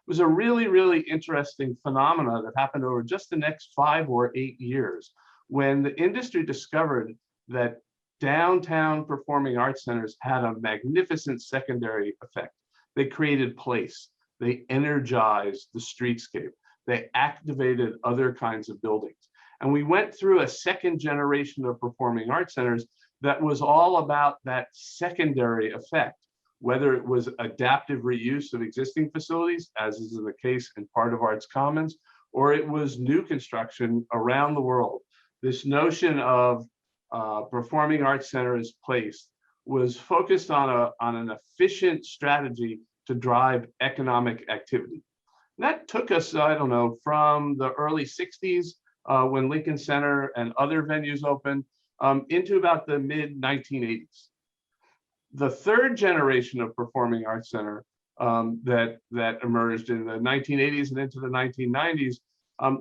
It was a really, really interesting phenomena that happened over just the next 5 or 8 years, when the industry discovered that downtown performing arts centers had a magnificent secondary effect. They created place, they energized the streetscape, they activated other kinds of buildings. And we went through a second generation of performing arts centers that was all about that secondary effect, whether it was adaptive reuse of existing facilities, as is the case in part of Arts Commons, or it was new construction around the world. This notion of performing arts center as place was focused on an efficient strategy to drive economic activity. And that took us, I don't know, from the early 60s, when Lincoln Center and other venues opened, into about the mid-1980s. The third generation of performing arts center that emerged in the 1980s and into the 1990s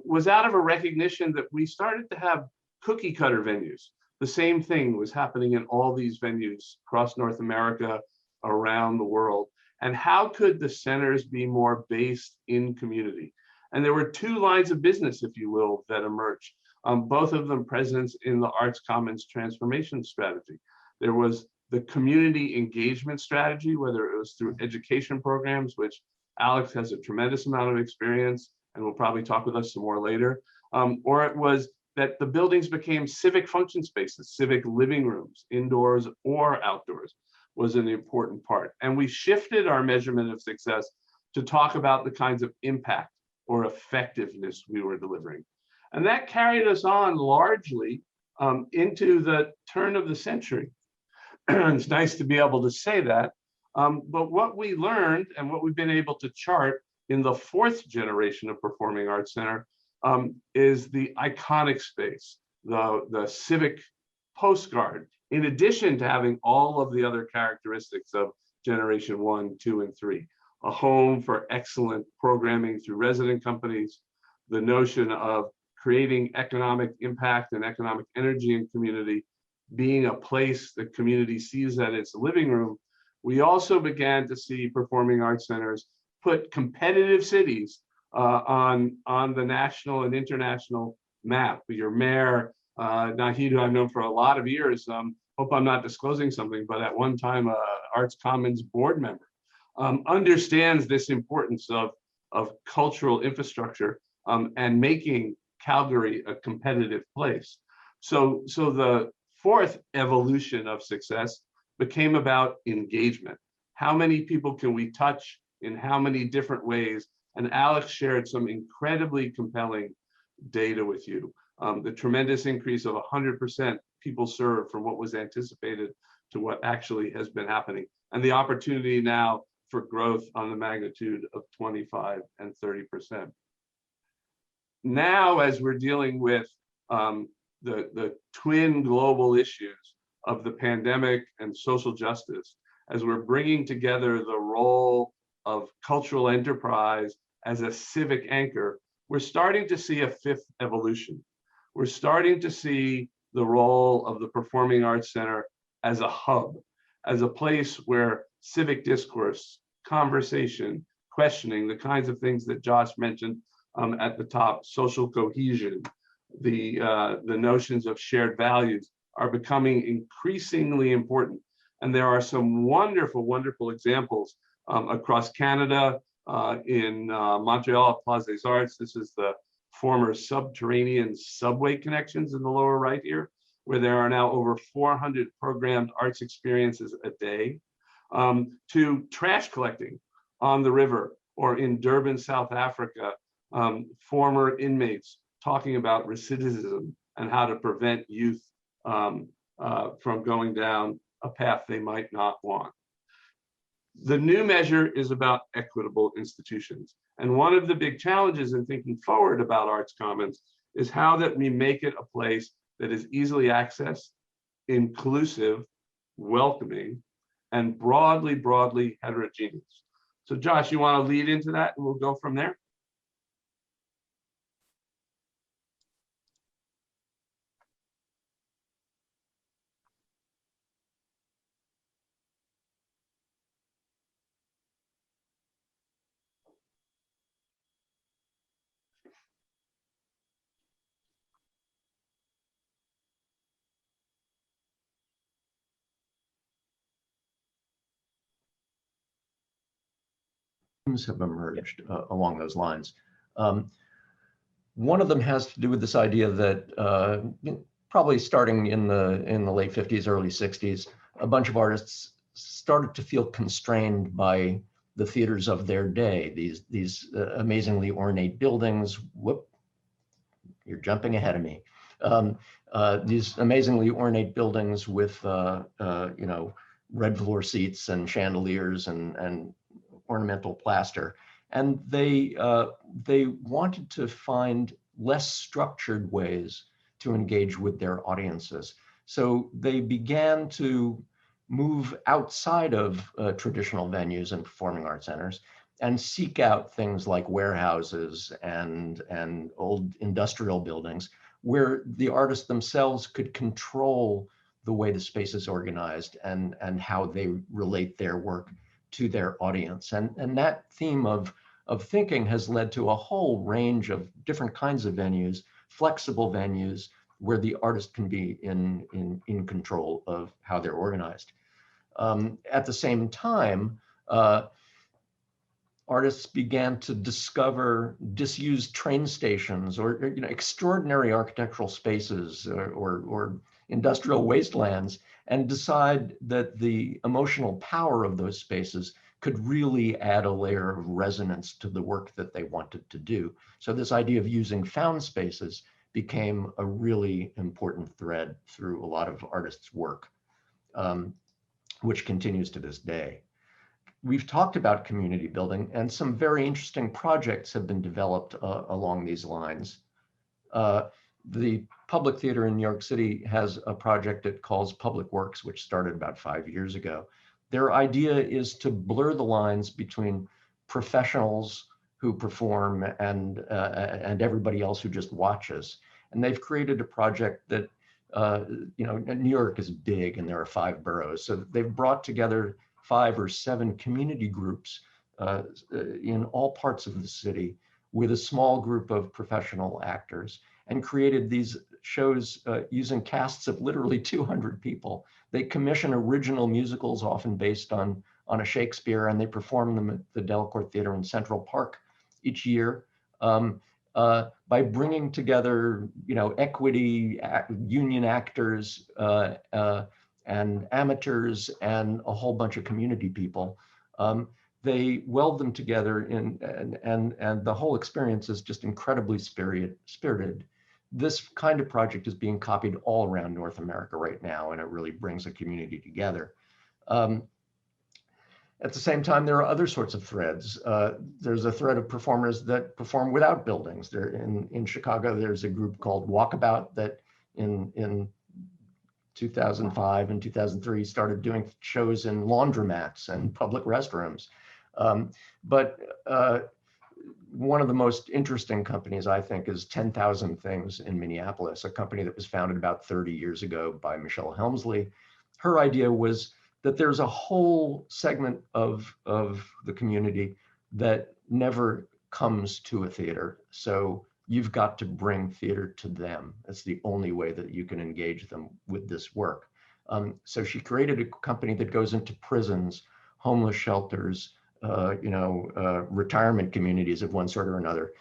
was out of a recognition that we started to have cookie cutter venues. The same thing was happening in all these venues across North America, around the world. And how could the centers be more based in community? And there were two lines of business, if you will, that emerged. Both of them present in the Arts Commons transformation strategy. There was the community engagement strategy, whether it was through education programs, which Alex has a tremendous amount of experience and will probably talk with us some more later, or it was that the buildings became civic function spaces, civic living rooms, indoors or outdoors, was an important part. And we shifted our measurement of success to talk about the kinds of impact or effectiveness we were delivering. And that carried us on largely into the turn of the century. It's nice to be able to say that. But what we learned and what we've been able to chart in the fourth generation of Performing Arts Center is the iconic space, the Civic Postcard, in addition to having all of the other characteristics of generation 1, 2, and 3. A home for excellent programming through resident companies, the notion of creating economic impact and economic energy in community, being a place that community sees that its living room. We also began to see performing arts centers put competitive cities on the national and international map. Your mayor, Nahid, who I've known for a lot of years, hope I'm not disclosing something, but at one time, Arts Commons board member, understands this importance of cultural infrastructure and making Calgary a competitive place. So the fourth evolution of success became about engagement. How many people can we touch in how many different ways? And Alex shared some incredibly compelling data with you. The tremendous increase of 100% people served from what was anticipated to what actually has been happening. And the opportunity now for growth on the magnitude of 25 and 30%. Now, as we're dealing with the twin global issues of the pandemic and social justice, as we're bringing together the role of cultural enterprise as a civic anchor, we're starting to see a fifth evolution. We're starting to see the role of the Performing Arts Center as a hub, as a place where civic discourse, conversation, questioning, the kinds of things that Josh mentioned at the top, social cohesion, the notions of shared values are becoming increasingly important. And there are some wonderful, wonderful examples across Canada, in Montreal at Place des Arts. This is the former subterranean subway connections in the lower right here, where there are now over 400 programmed arts experiences a day, to trash collecting on the river, or in Durban, South Africa, former inmates talking about recidivism and how to prevent youth from going down a path they might not want. The new measure is about equitable institutions. And one of the big challenges in thinking forward about Arts Commons is how that we make it a place that is easily accessed, inclusive, welcoming, and broadly heterogeneous. So Josh, you want to lead into that and we'll go from there? Have emerged along those lines. One of them has to do with this idea that probably starting in the late 50s, early 60s, a bunch of artists started to feel constrained by the theaters of their day, these amazingly ornate buildings. Whoop, you're jumping ahead of me. These amazingly ornate buildings with red floor seats and chandeliers and ornamental plaster, and they wanted to find less structured ways to engage with their audiences. So they began to move outside of traditional venues and performing arts centers and seek out things like warehouses and old industrial buildings where the artists themselves could control the way the space is organized and how they relate their work to their audience. And that theme of thinking has led to a whole range of different kinds of venues, flexible venues, where the artist can be in control of how they're organized. At the same time, artists began to discover disused train stations or extraordinary architectural spaces or industrial wastelands, and decide that the emotional power of those spaces could really add a layer of resonance to the work that they wanted to do. So this idea of using found spaces became a really important thread through a lot of artists' work, which continues to this day. We've talked about community building, and some very interesting projects have been developed along these lines. The Public Theater in New York City has a project it calls Public Works, which started about 5 years ago. Their idea is to blur the lines between professionals who perform and everybody else who just watches. And they've created a project that, New York is big and there are 5 boroughs. So they've brought together 5 or 7 community groups in all parts of the city with a small group of professional actors, and created these shows using casts of literally 200 people. They commission original musicals, often based on a Shakespeare, and they perform them at the Delacorte Theater in Central Park each year. By bringing together, equity, union actors, and amateurs, and a whole bunch of community people. They weld them together and the whole experience is just incredibly spirited. This kind of project is being copied all around North America right now, and it really brings a community together. At the same time, there are other sorts of threads. There's a thread of performers that perform without buildings. In Chicago, there's a group called Walkabout that in 2005 and 2003 started doing shows in laundromats and public restrooms. But one of the most interesting companies, I think, is 10,000 Things in Minneapolis, a company that was founded about 30 years ago by Michelle Helmsley. Her idea was that there's a whole segment of the community that never comes to a theater. So you've got to bring theater to them. That's the only way that you can engage them with this work. So she created a company that goes into prisons, homeless shelters, retirement communities of one sort or another.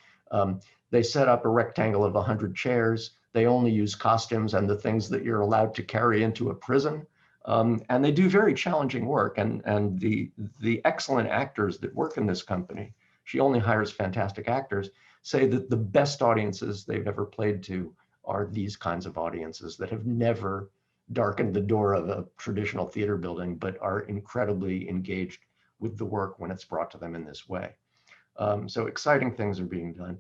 They set up a rectangle of 100 chairs. They only use costumes and the things that you're allowed to carry into a prison. And they do very challenging work. And the excellent actors that work in this company, she only hires fantastic actors, say that the best audiences they've ever played to are these kinds of audiences that have never darkened the door of a traditional theater building, but are incredibly engaged with the work when it's brought to them in this way. So exciting things are being done.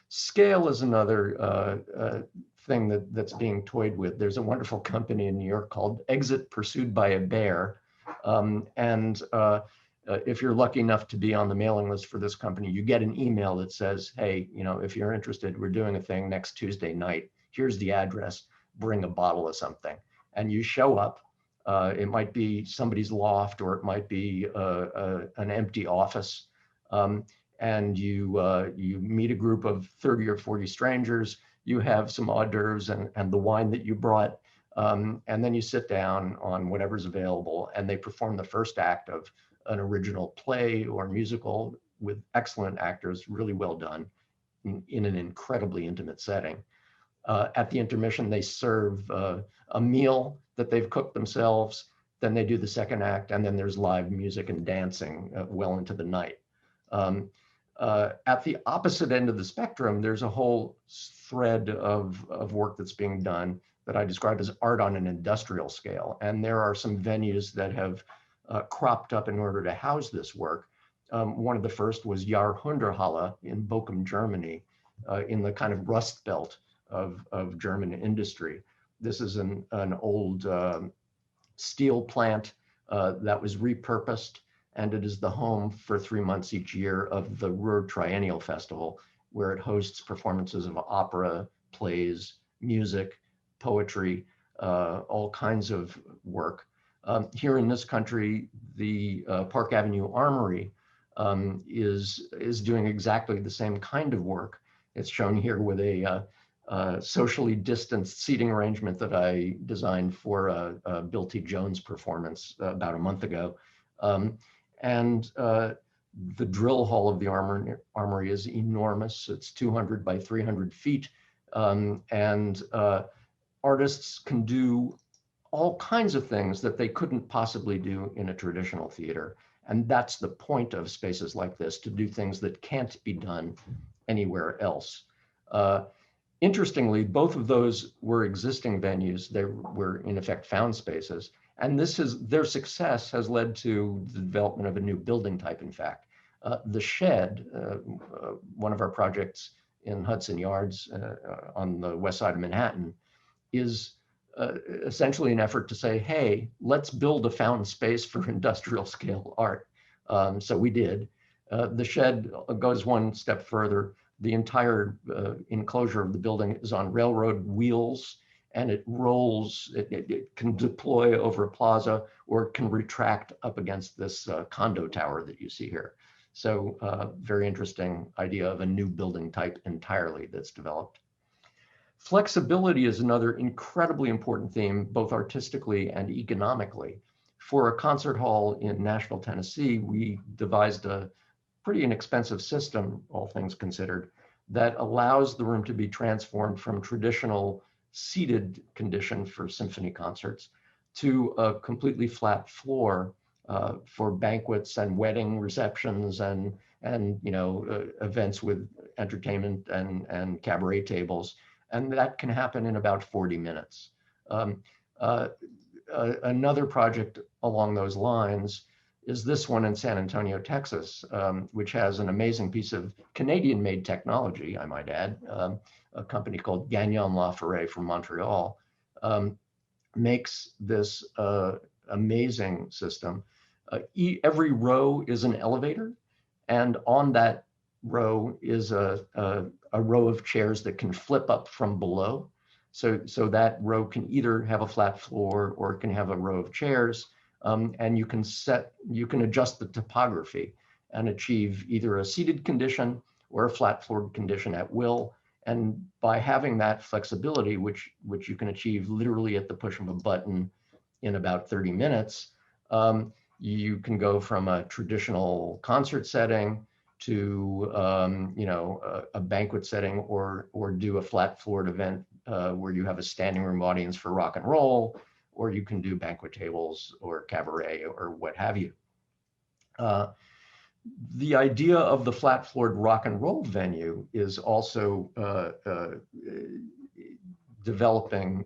Scale is another thing that's being toyed with. There's a wonderful company in New York called Exit Pursued by a Bear. If you're lucky enough to be on the mailing list for this company, you get an email that says, hey, if you're interested, we're doing a thing next Tuesday night. Here's the address, bring a bottle of something. And you show up. It might be somebody's loft, or it might be an empty office. And you meet a group of 30 or 40 strangers. You have some hors d'oeuvres and the wine that you brought. And then you sit down on whatever's available, and they perform the first act of an original play or musical with excellent actors, really well done, in an incredibly intimate setting. At the intermission, they serve a meal that they've cooked themselves. Then they do the second act, and then there's live music and dancing well into the night. At the opposite end of the spectrum, there's a whole thread of work that's being done that I describe as art on an industrial scale. And there are some venues that have cropped up in order to house this work. One of the first was Jahrhunderthalle in Bochum, Germany, in the kind of rust belt of German industry. This is an old steel plant that was repurposed, and it is the home for 3 months each year of the Ruhr Triennial Festival, where it hosts performances of opera, plays, music, poetry, all kinds of work. Here in this country, the Park Avenue Armory is doing exactly the same kind of work. It's shown here with a socially distanced seating arrangement that I designed for a Bill T. Jones performance about a month ago. The drill hall of the armory is enormous. It's 200 by 300 feet. Artists can do all kinds of things that they couldn't possibly do in a traditional theater. And that's the point of spaces like this, to do things that can't be done anywhere else. Interestingly, both of those were existing venues. They were in effect found spaces. And their success has led to the development of a new building type, in fact. The Shed, one of our projects in Hudson Yards on the west side of Manhattan, is essentially an effort to say, hey, let's build a found space for industrial scale art. So we did. The Shed goes one step further. The entire enclosure of the building is on railroad wheels, and it rolls, it can deploy over a plaza, or it can retract up against this condo tower that you see here. So very interesting idea of a new building type entirely that's developed. Flexibility is another incredibly important theme, both artistically and economically. For a concert hall in Nashville, Tennessee, we devised a pretty inexpensive system, all things considered, that allows the room to be transformed from traditional seated condition for symphony concerts to a completely flat floor for banquets and wedding receptions and events with entertainment and cabaret tables. And that can happen in about 40 minutes. Another project along those lines is this one in San Antonio, Texas, which has an amazing piece of Canadian-made technology, I might add. A company called Gagnon Laferret from Montreal makes this amazing system. Every row is an elevator, and on that row is a row of chairs that can flip up from below. So that row can either have a flat floor or it can have a row of chairs. And you can adjust the topography and achieve either a seated condition or a flat floored condition at will. And by having that flexibility, which you can achieve literally at the push of a button in about 30 minutes, you can go from a traditional concert setting to a banquet setting, or do a flat floored event where you have a standing room audience for rock and roll, or you can do banquet tables or cabaret or what have you. The idea of the flat floored rock and roll venue is also developing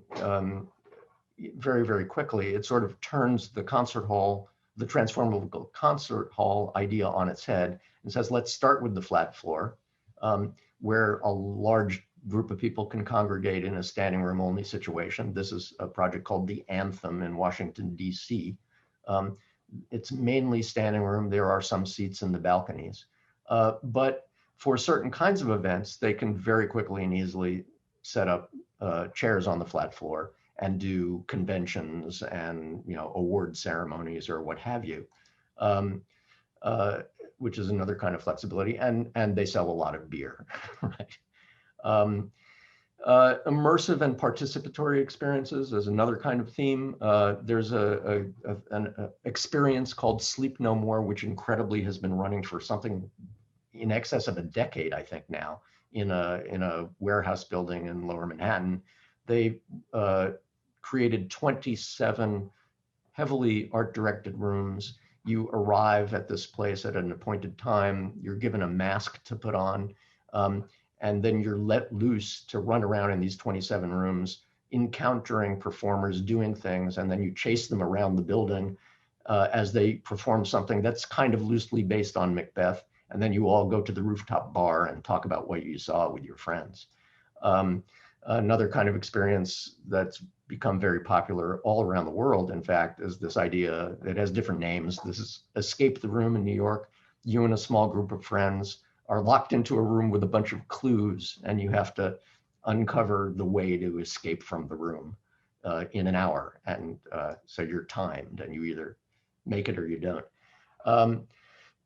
very, very quickly. It sort of turns the concert hall, the transformable concert hall idea on its head and says, let's start with the flat floor, where a large group of people can congregate in a standing room only situation. This is a project called the Anthem in Washington, DC. It's mainly standing room. There are some seats in the balconies. But for certain kinds of events, they can very quickly and easily set up chairs on the flat floor and do conventions and award ceremonies or what have you, which is another kind of flexibility. And they sell a lot of beer, right? Immersive and participatory experiences is another kind of theme. There's an experience called Sleep No More, which incredibly has been running for something in excess of a decade, I think now, in a warehouse building in Lower Manhattan. They created 27 heavily art-directed rooms. You arrive at this place at an appointed time. You're given a mask to put on. And then you're let loose to run around in these 27 rooms, encountering performers doing things, and then you chase them around the building as they perform something that's kind of loosely based on Macbeth, and then you all go to the rooftop bar and talk about what you saw with your friends. Another kind of experience that's become very popular all around the world, in fact, is this idea that has different names. This is Escape the Room in New York. You and a small group of friends are locked into a room with a bunch of clues, and you have to uncover the way to escape from the room in an hour. And so you're timed, and you either make it or you don't.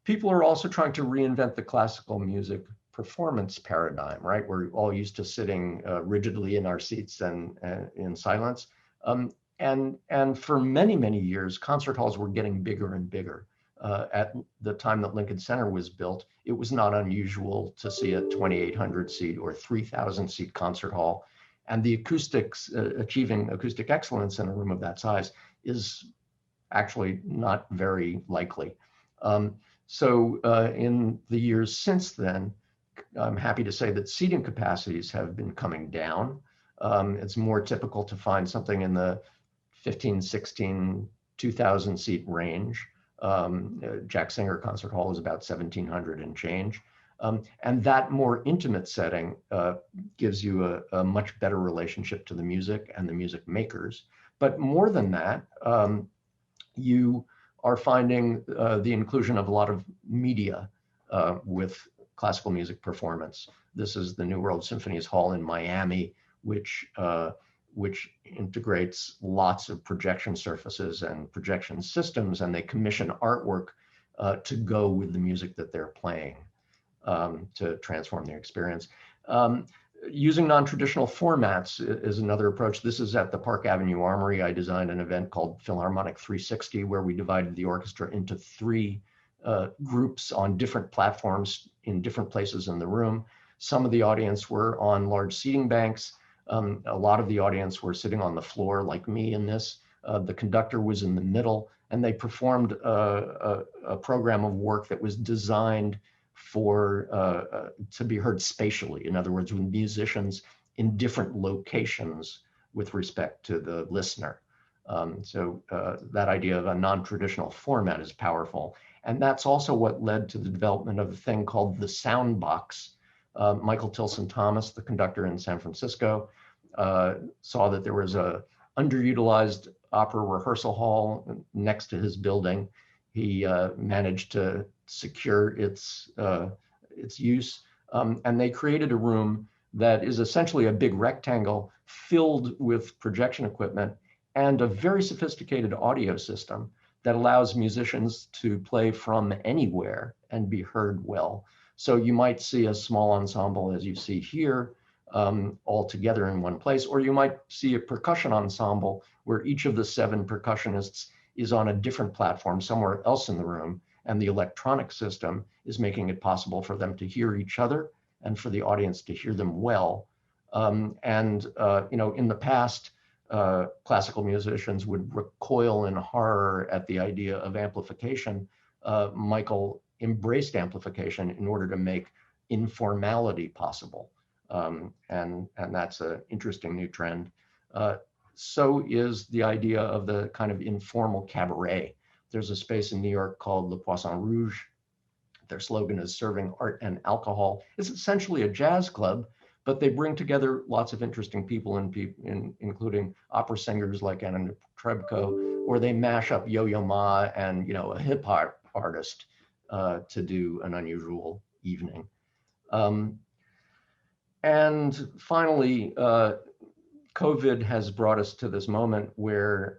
People are also trying to reinvent the classical music performance paradigm, right? We're all used to sitting rigidly in our seats and in silence. And for many, many years, concert halls were getting bigger and bigger. At the time that Lincoln Center was built, it was not unusual to see a 2,800 seat or 3,000 seat concert hall. And the acoustics, achieving acoustic excellence in a room of that size is actually not very likely. So in the years since then, I'm happy to say that seating capacities have been coming down. It's more typical to find something in the 15, 16, 2,000 seat range. Jack Singer Concert Hall is about 1,700 and change. And that more intimate setting gives you a much better relationship to the music and the music makers. But more than that, you are finding the inclusion of a lot of media with classical music performance. This is the New World Symphony's Hall in Miami, which integrates lots of projection surfaces and projection systems, and they commission artwork to go with the music that they're playing to transform their experience. Using non-traditional formats is another approach. This is at the Park Avenue Armory. I designed an event called Philharmonic 360, where we divided the orchestra into 3 groups on different platforms in different places in the room. Some of the audience were on large seating banks. A lot of the audience were sitting on the floor like me in this. The conductor was in the middle, and they performed a program of work that was designed for to be heard spatially. In other words, with musicians in different locations with respect to the listener. So that idea of a non-traditional format is powerful. And that's also what led to the development of a thing called the sound box. Michael Tilson Thomas, the conductor in San Francisco, saw that there was a underutilized opera rehearsal hall next to his building. He managed to secure its use, and they created a room that is essentially a big rectangle filled with projection equipment and a very sophisticated audio system that allows musicians to play from anywhere and be heard well. So you might see a small ensemble, as you see here, all together in one place, or you might see a percussion ensemble where each of the 7 percussionists is on a different platform somewhere else in the room, and the electronic system is making it possible for them to hear each other and for the audience to hear them well. You know, in the past, classical musicians would recoil in horror at the idea of amplification. Michael embraced amplification in order to make informality possible. And that's an interesting new trend. So is the idea of the kind of informal cabaret. There's a space in New York called Le Poisson Rouge. Their slogan is serving art and alcohol. It's essentially a jazz club, but they bring together lots of interesting people, including opera singers like Anna Netrebko, or they mash up Yo-Yo Ma and, you know, a hip hop artist to do an unusual evening. And finally, COVID has brought us to this moment where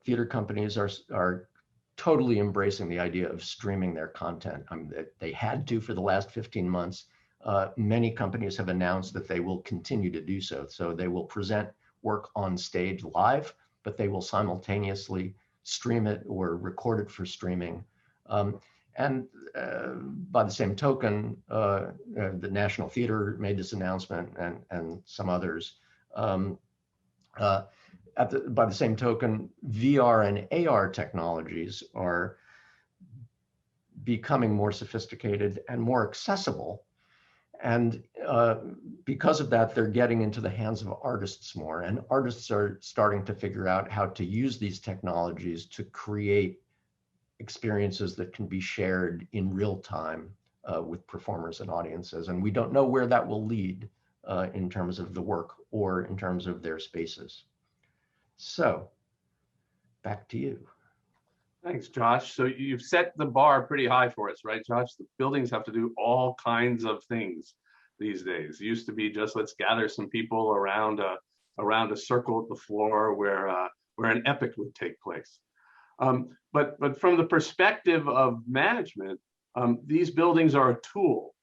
theater companies are totally embracing the idea of streaming their content. I mean, they had to for the last 15 months. Many companies have announced that they will continue to do so. So they will present work on stage live, but they will simultaneously stream it or record it for streaming. And by the same token, the National Theater made this announcement, and some others. By the same token, VR and AR technologies are becoming more sophisticated and more accessible. And because of that, they're getting into the hands of artists more. And artists are starting to figure out how to use these technologies to create experiences that can be shared in real time with performers and audiences. And we don't know where that will lead in terms of the work or in terms of their spaces. So back to you. Thanks, Josh. So you've set the bar pretty high for us, right, Josh? The buildings have to do all kinds of things these days. It used to be just let's gather some people around a circle at the floor where an epic would take place. But from the perspective of management, these buildings are a tool.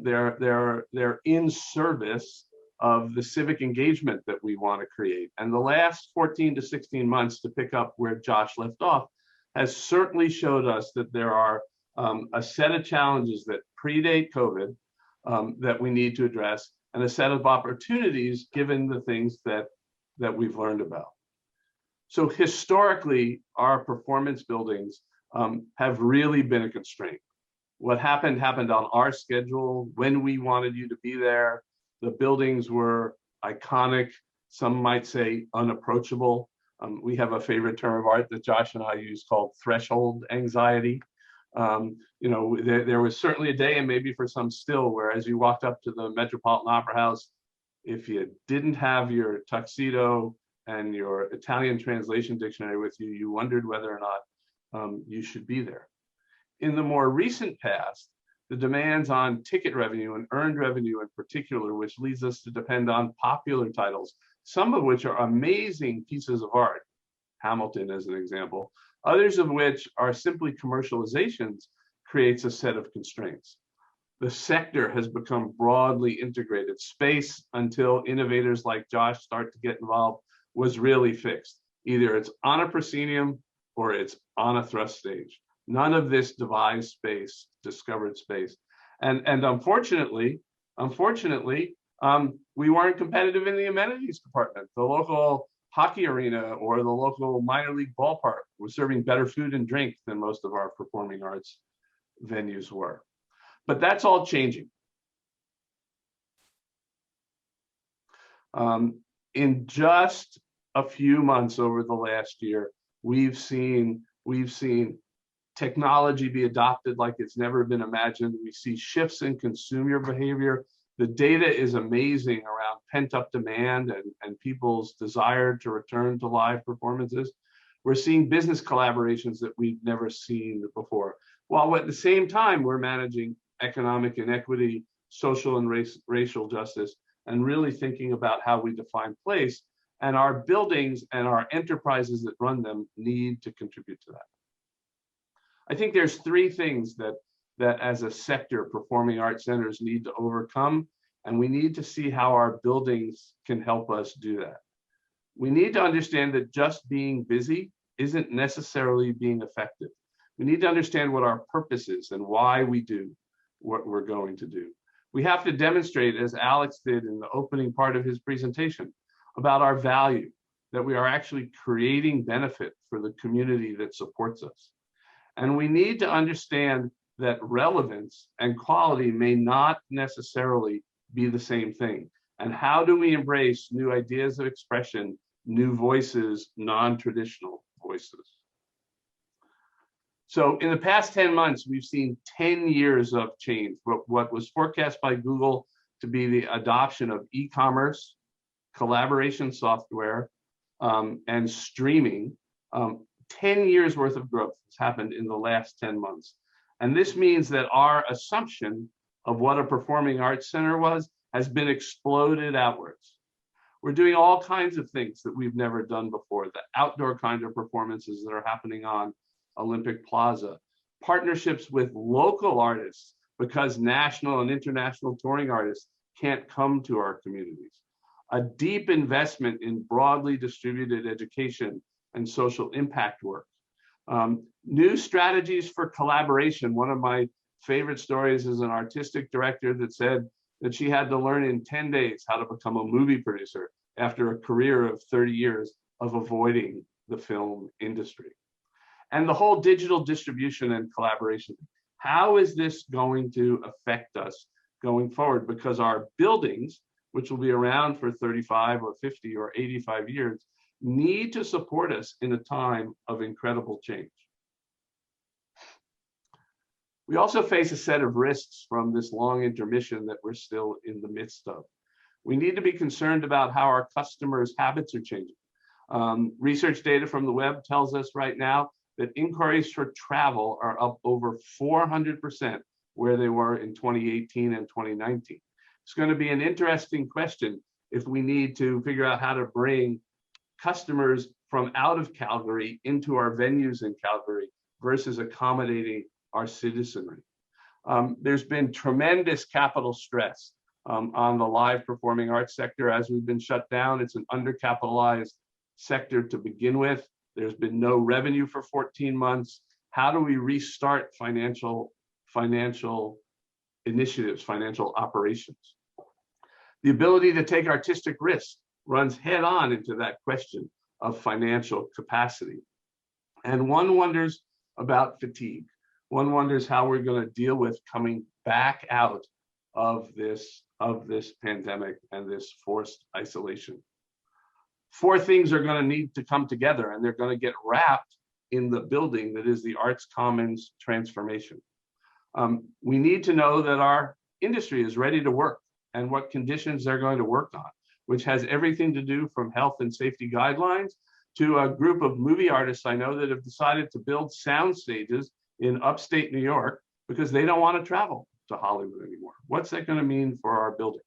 They're in service of the civic engagement that we want to create. And the last 14 to 16 months, to pick up where Josh left off, has certainly showed us that there are a set of challenges that predate COVID that we need to address, and a set of opportunities given the things that we've learned about. So historically, our performance buildings have really been a constraint. What happened on our schedule, when we wanted you to be there. The buildings were iconic, some might say unapproachable. We have a favorite term of art that Josh and I use called threshold anxiety. You know, there was certainly a day, and maybe for some still, where as you walked up to the Metropolitan Opera House, if you didn't have your tuxedo and your Italian translation dictionary with you, you wondered whether or not you should be there. In the more recent past, the demands on ticket revenue and earned revenue in particular, which leads us to depend on popular titles, some of which are amazing pieces of art, Hamilton as an example, others of which are simply commercializations, creates a set of constraints. The sector has become broadly integrated. Space, until innovators like Josh start to get involved, was really fixed. Either it's on a proscenium or it's on a thrust stage. None of this devised space, discovered space. And unfortunately, we weren't competitive in the amenities department. The local hockey arena or the local minor league ballpark was serving better food and drink than most of our performing arts venues were. But that's all changing. In just a few months over the last year, we've seen technology be adopted like it's never been imagined. We see shifts in consumer behavior. The data is amazing around pent-up demand and people's desire to return to live performances. We're seeing business collaborations that we've never seen before, while at the same time we're managing economic inequity, social and racial justice, and really thinking about how we define place. And our buildings and our enterprises that run them need to contribute to that. I think there's three things that as a sector, performing arts centers need to overcome, and we need to see how our buildings can help us do that. We need to understand that just being busy isn't necessarily being effective. We need to understand what our purpose is and why we do what we're going to do. We have to demonstrate, as Alex did in the opening part of his presentation, about our value, that we are actually creating benefit for the community that supports us. And we need to understand that relevance and quality may not necessarily be the same thing. And how do we embrace new ideas of expression, new voices, non-traditional voices? So in the past 10 months, we've seen 10 years of change. What was forecast by Google to be the adoption of e-commerce, collaboration software, and streaming, 10 years worth of growth has happened in the last 10 months. And this means that our assumption of what a performing arts center was has been exploded outwards. We're doing all kinds of things that we've never done before, the outdoor kind of performances that are happening on Olympic Plaza, partnerships with local artists because national and international touring artists can't come to our communities, a deep investment in broadly distributed education and social impact work, new strategies for collaboration. One of my favorite stories is an artistic director that said that she had to learn in 10 days how to become a movie producer after a career of 30 years of avoiding the film industry. And the whole digital distribution and collaboration. How is this going to affect us going forward? Because our buildings, which will be around for 35 or 50 or 85 years, need to support us in a time of incredible change. We also face a set of risks from this long intermission that we're still in the midst of. We need to be concerned about how our customers' habits are changing. Research data from the web tells us right now that inquiries for travel are up over 400% where they were in 2018 and 2019. It's going to be an interesting question if we need to figure out how to bring customers from out of Calgary into our venues in Calgary versus accommodating our citizenry. There's been tremendous capital stress on the live performing arts sector as we've been shut down. It's an undercapitalized sector to begin with. There's been no revenue for 14 months. How do we restart financial initiatives, financial operations? The ability to take artistic risks runs head on into that question of financial capacity. And one wonders about fatigue. one wonders how we're going to deal with coming back out of this pandemic and this forced isolation. Four things are going to need to come together, and they're going to get wrapped in the building that is the Arts Commons transformation. We need to know that our industry is ready to work and what conditions they're going to work on, which has everything to do from health and safety guidelines to a group of movie artists I know that have decided to build sound stages in upstate New York because they don't want to travel to Hollywood anymore. What's that going to mean for our buildings?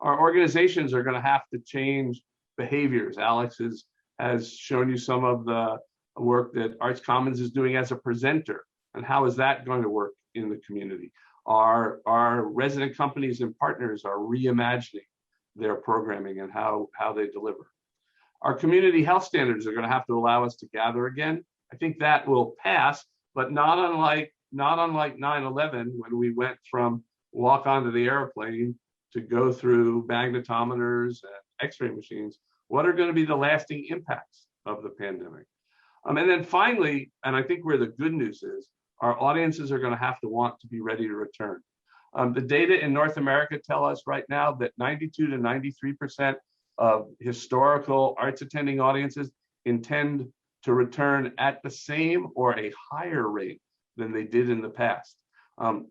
Our organizations are going to have to change behaviors. Alex has shown you some of the work that Arts Commons is doing as a presenter, and how is that going to work in the community? Our resident companies and partners are reimagining their programming and how they deliver. Our community health standards are going to have to allow us to gather again. I think that will pass, but not unlike 9/11, when we went from walk onto the airplane to go through magnetometers and X-ray machines. What are going to be the lasting impacts of the pandemic? And then finally, and I think where the good news is, our audiences are going to have to want to be ready to return. The data in North America tell us right now that 92 to 93% of historical arts attending audiences intend to return at the same or a higher rate than they did in the past.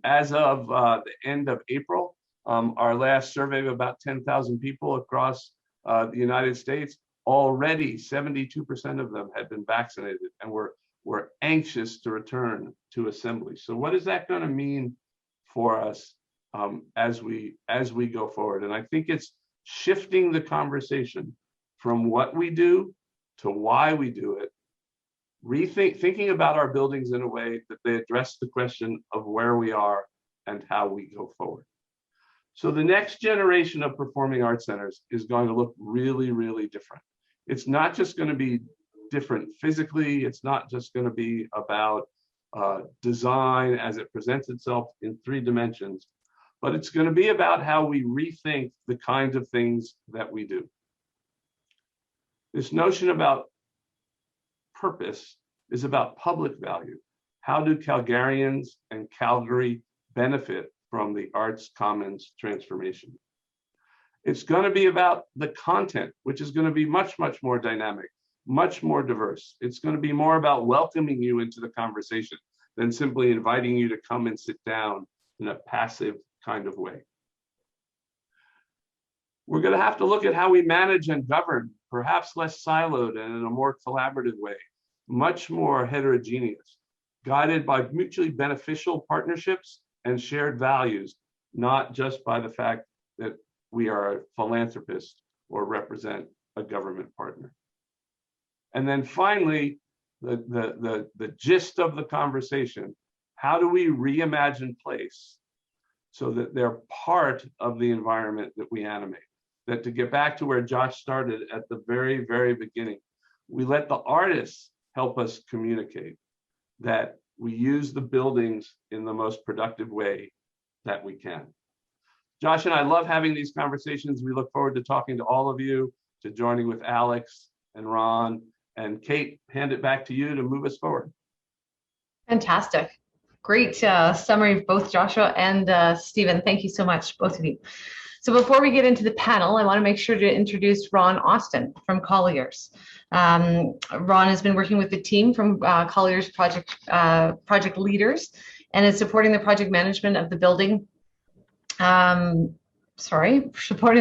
As of the end of April, our last survey of about 10,000 people across the United States, already 72% of them had been vaccinated and were anxious to return to assembly. So what is that going to mean for us as we go forward? And I think it's shifting the conversation from what we do to why we do it, thinking about our buildings in a way that they address the question of where we are and how we go forward. So the next generation of performing arts centers is going to look really, really different. It's not just going to be different physically. It's not just going to be about design as it presents itself in 3 dimensions, but it's going to be about how we rethink the kinds of things that we do. This notion about purpose is about public value. How do Calgarians and Calgary benefit from the Arts Commons transformation? It's going to be about the content, which is going to be much, much more dynamic, much more diverse. It's going to be more about welcoming you into the conversation than simply inviting you to come and sit down in a passive kind of way. We're going to have to look at how we manage and govern, perhaps less siloed and in a more collaborative way, much more heterogeneous, guided by mutually beneficial partnerships and shared values, not just by the fact that we are a philanthropist or represent a government partner. And then finally, the gist of the conversation, how do we reimagine place so that they're part of the environment that we animate? That, to get back to where Josh started at the very, very beginning, we let the artists help us communicate, that we use the buildings in the most productive way that we can. Josh and I love having these conversations. We look forward to talking to all of you, to joining with Alex and Ron and Kate. Hand it back to you to move us forward. Fantastic. Great summary of both Joshua and Stephen. Thank you so much, both of you. So before we get into the panel, I want to make sure to introduce Ron Austin from Calgarys. Ron has been working with the team from Calgarys project leaders and is supporting the project management of the building. Supporting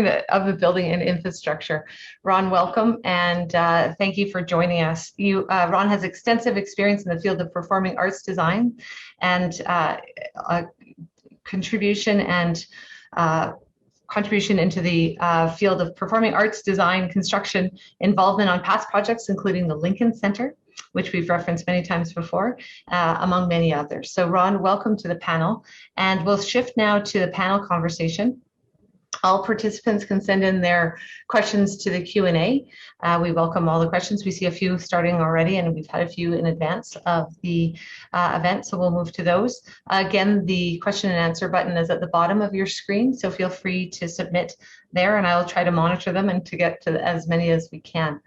the building and infrastructure. Ron, welcome, and thank you for joining us. Ron has extensive experience in the field of performing arts design and contribution into the field of performing arts design, construction, involvement on past projects, including the Lincoln Center, which we've referenced many times before, among many others. So Ron, welcome to the panel. And we'll shift now to the panel conversation. All participants can send in their questions to the Q&A. We welcome all the questions. We see a few starting already, and we've had a few in advance of the event, so we'll move to those. Again, the question and answer button is at the bottom of your screen, so feel free to submit there, and I will try to monitor them and to get to as many as we can.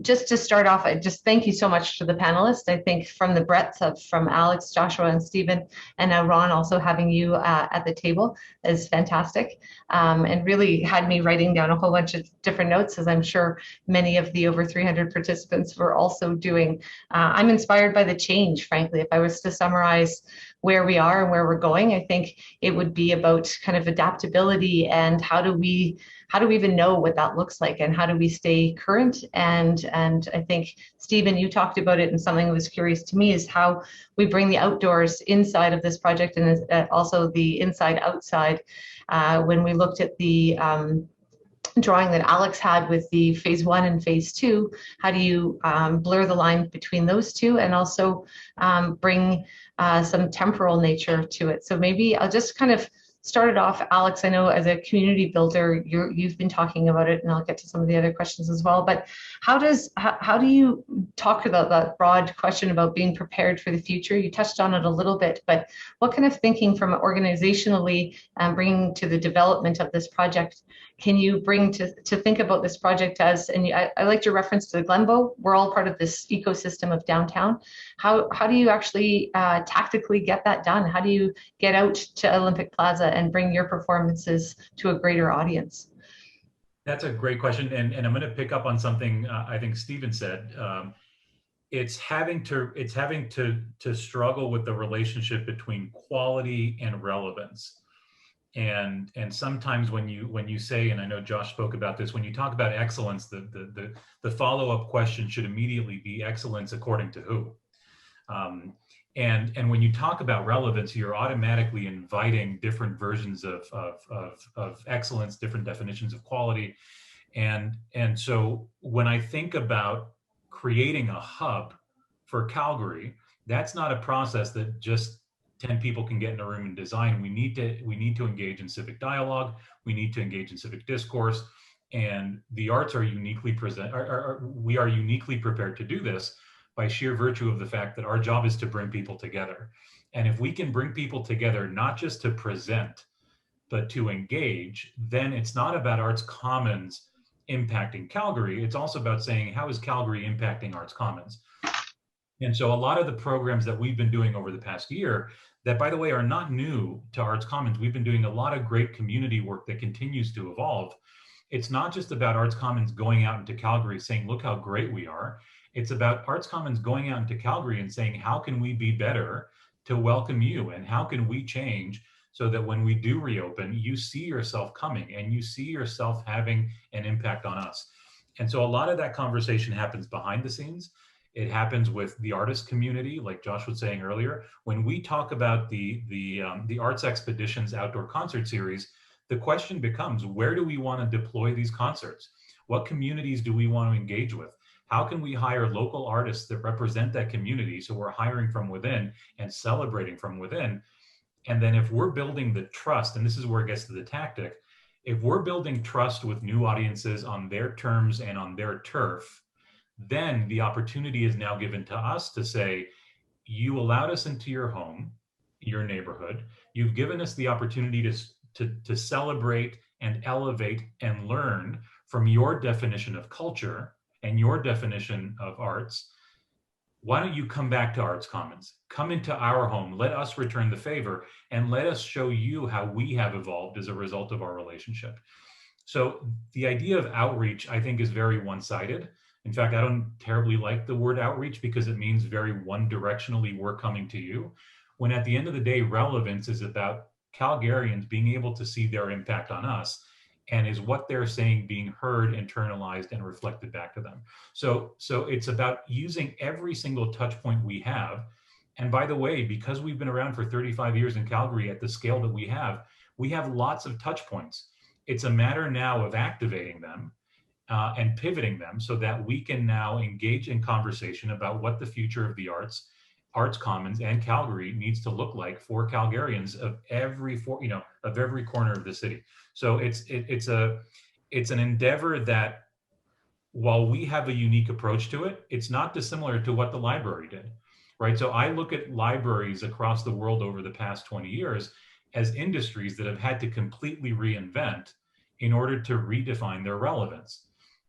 Just to start off, I just thank you so much to the panelists. I think from the breadth of from Alex, Joshua, and Stephen, and now Ron also having you at the table is fantastic, and really had me writing down a whole bunch of different notes, as I'm sure many of the over 300 participants were also doing. I'm inspired by the change, frankly. If I was to summarize where we are and where we're going, I think it would be about kind of adaptability and how do we even know what that looks like, and how do we stay current? And I think, Stephen, you talked about it, and something that was curious to me is how we bring the outdoors inside of this project, and also the inside outside. When we looked at the drawing that Alex had with the phase 1 and phase 2, how do you blur the line between those two, and also bring some temporal nature to it? So maybe I'll just kind of start it off. Alex, I know as a community builder, you've been talking about it, and I'll get to some of the other questions as well, but how do you talk about that broad question about being prepared for the future? You touched on it a little bit, but what kind of thinking from organizationally bringing to the development of this project can you bring to think about this project as, and I liked your reference to the Glenbow, we're all part of this ecosystem of downtown. How do you actually tactically get that done? How do you get out to Olympic Plaza and bring your performances to a greater audience? That's a great question, and I'm going to pick up on something I think Stephen said. It's having to struggle with the relationship between quality and relevance. And sometimes when you say, and I know Josh spoke about this, when you talk about excellence, the follow-up question should immediately be excellence according to who? And when you talk about relevance, you're automatically inviting different versions of excellence, different definitions of quality. And so when I think about creating a hub for Calgary, that's not a process that just 10 people can get in a room and design. We need to engage in civic dialogue. We need to engage in civic discourse, and the arts are uniquely we are uniquely prepared to do this by sheer virtue of the fact that our job is to bring people together. And if we can bring people together, not just to present, but to engage, then it's not about Arts Commons impacting Calgary. It's also about saying, how is Calgary impacting Arts Commons? And so a lot of the programs that we've been doing over the past year, that by the way are not new to Arts Commons, we've been doing a lot of great community work that continues to evolve. It's not just about Arts Commons going out into Calgary saying, look how great we are. It's about Arts Commons going out into Calgary and saying, how can we be better to welcome you? And how can we change so that when we do reopen, you see yourself coming and you see yourself having an impact on us? And so a lot of that conversation happens behind the scenes. It happens with the artist community, like Josh was saying earlier. When we talk about the Arts Expeditions outdoor concert series, the question becomes, where do we want to deploy these concerts? What communities do we want to engage with? How can we hire local artists that represent that community? So we're hiring from within and celebrating from within. And then if we're building the trust, and this is where it gets to the tactic, if we're building trust with new audiences on their terms and on their turf, then the opportunity is now given to us to say, you allowed us into your home, your neighborhood. You've given us the opportunity to celebrate and elevate and learn from your definition of culture and your definition of arts. Why don't you come back to Arts Commons? Come into our home, let us return the favor, and let us show you how we have evolved as a result of our relationship. So the idea of outreach, I think, is very one-sided. In fact, I don't terribly like the word outreach because it means very one-directionally, we're coming to you. When at the end of the day, relevance is about Calgarians being able to see their impact on us, and is what they're saying being heard, internalized, and reflected back to them. So it's about using every single touch point we have. And by the way, because we've been around for 35 years in Calgary at the scale that we have lots of touch points. It's a matter now of activating them and pivoting them so that we can now engage in conversation about what the future of the Arts Commons and Calgary needs to look like for Calgarians of every corner of the city. So it's an endeavor that, while we have a unique approach to it, it's not dissimilar to what the library did, right? So I look at libraries across the world over the past 20 years as industries that have had to completely reinvent in order to redefine their relevance.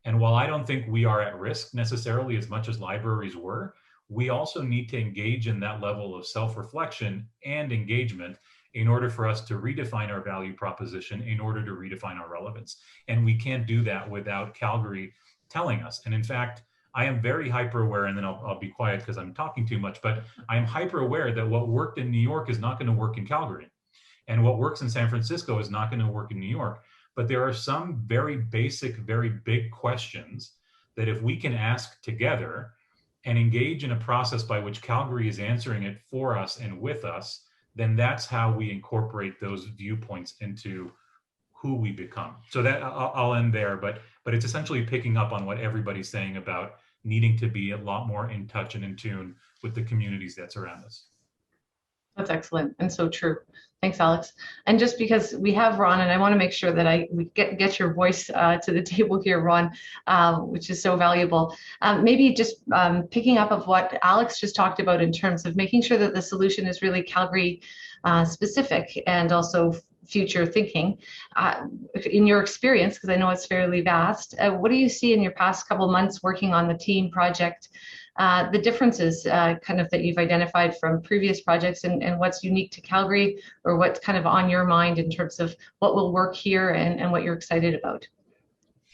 And while I don't think we are at risk necessarily as much as libraries were, we also need to engage in that level of self-reflection and engagement in order for us to redefine our value proposition, in order to redefine our relevance. And we can't do that without Calgary telling us. And in fact, I am very hyper aware, and then I'll be quiet because I'm talking too much, but I am hyper aware that what worked in New York is not going to work in Calgary. And what works in San Francisco is not going to work in New York. But there are some very basic, very big questions that if we can ask together and engage in a process by which Calgary is answering it for us and with us, then that's how we incorporate those viewpoints into who we become. So that I'll end there, but it's essentially picking up on what everybody's saying about needing to be a lot more in touch and in tune with the communities that surround us. That's excellent and so true. Thanks, Alex. And just because we have Ron, and I want to make sure that we get your voice to the table here, Ron, which is so valuable. Maybe just picking up of what Alex just talked about in terms of making sure that the solution is really Calgary specific and also future thinking. In your experience, because I know it's fairly vast, what do you see in your past couple months working on the team project? The differences kind of that you've identified from previous projects and what's unique to Calgary, or what's kind of on your mind in terms of what will work here and what you're excited about?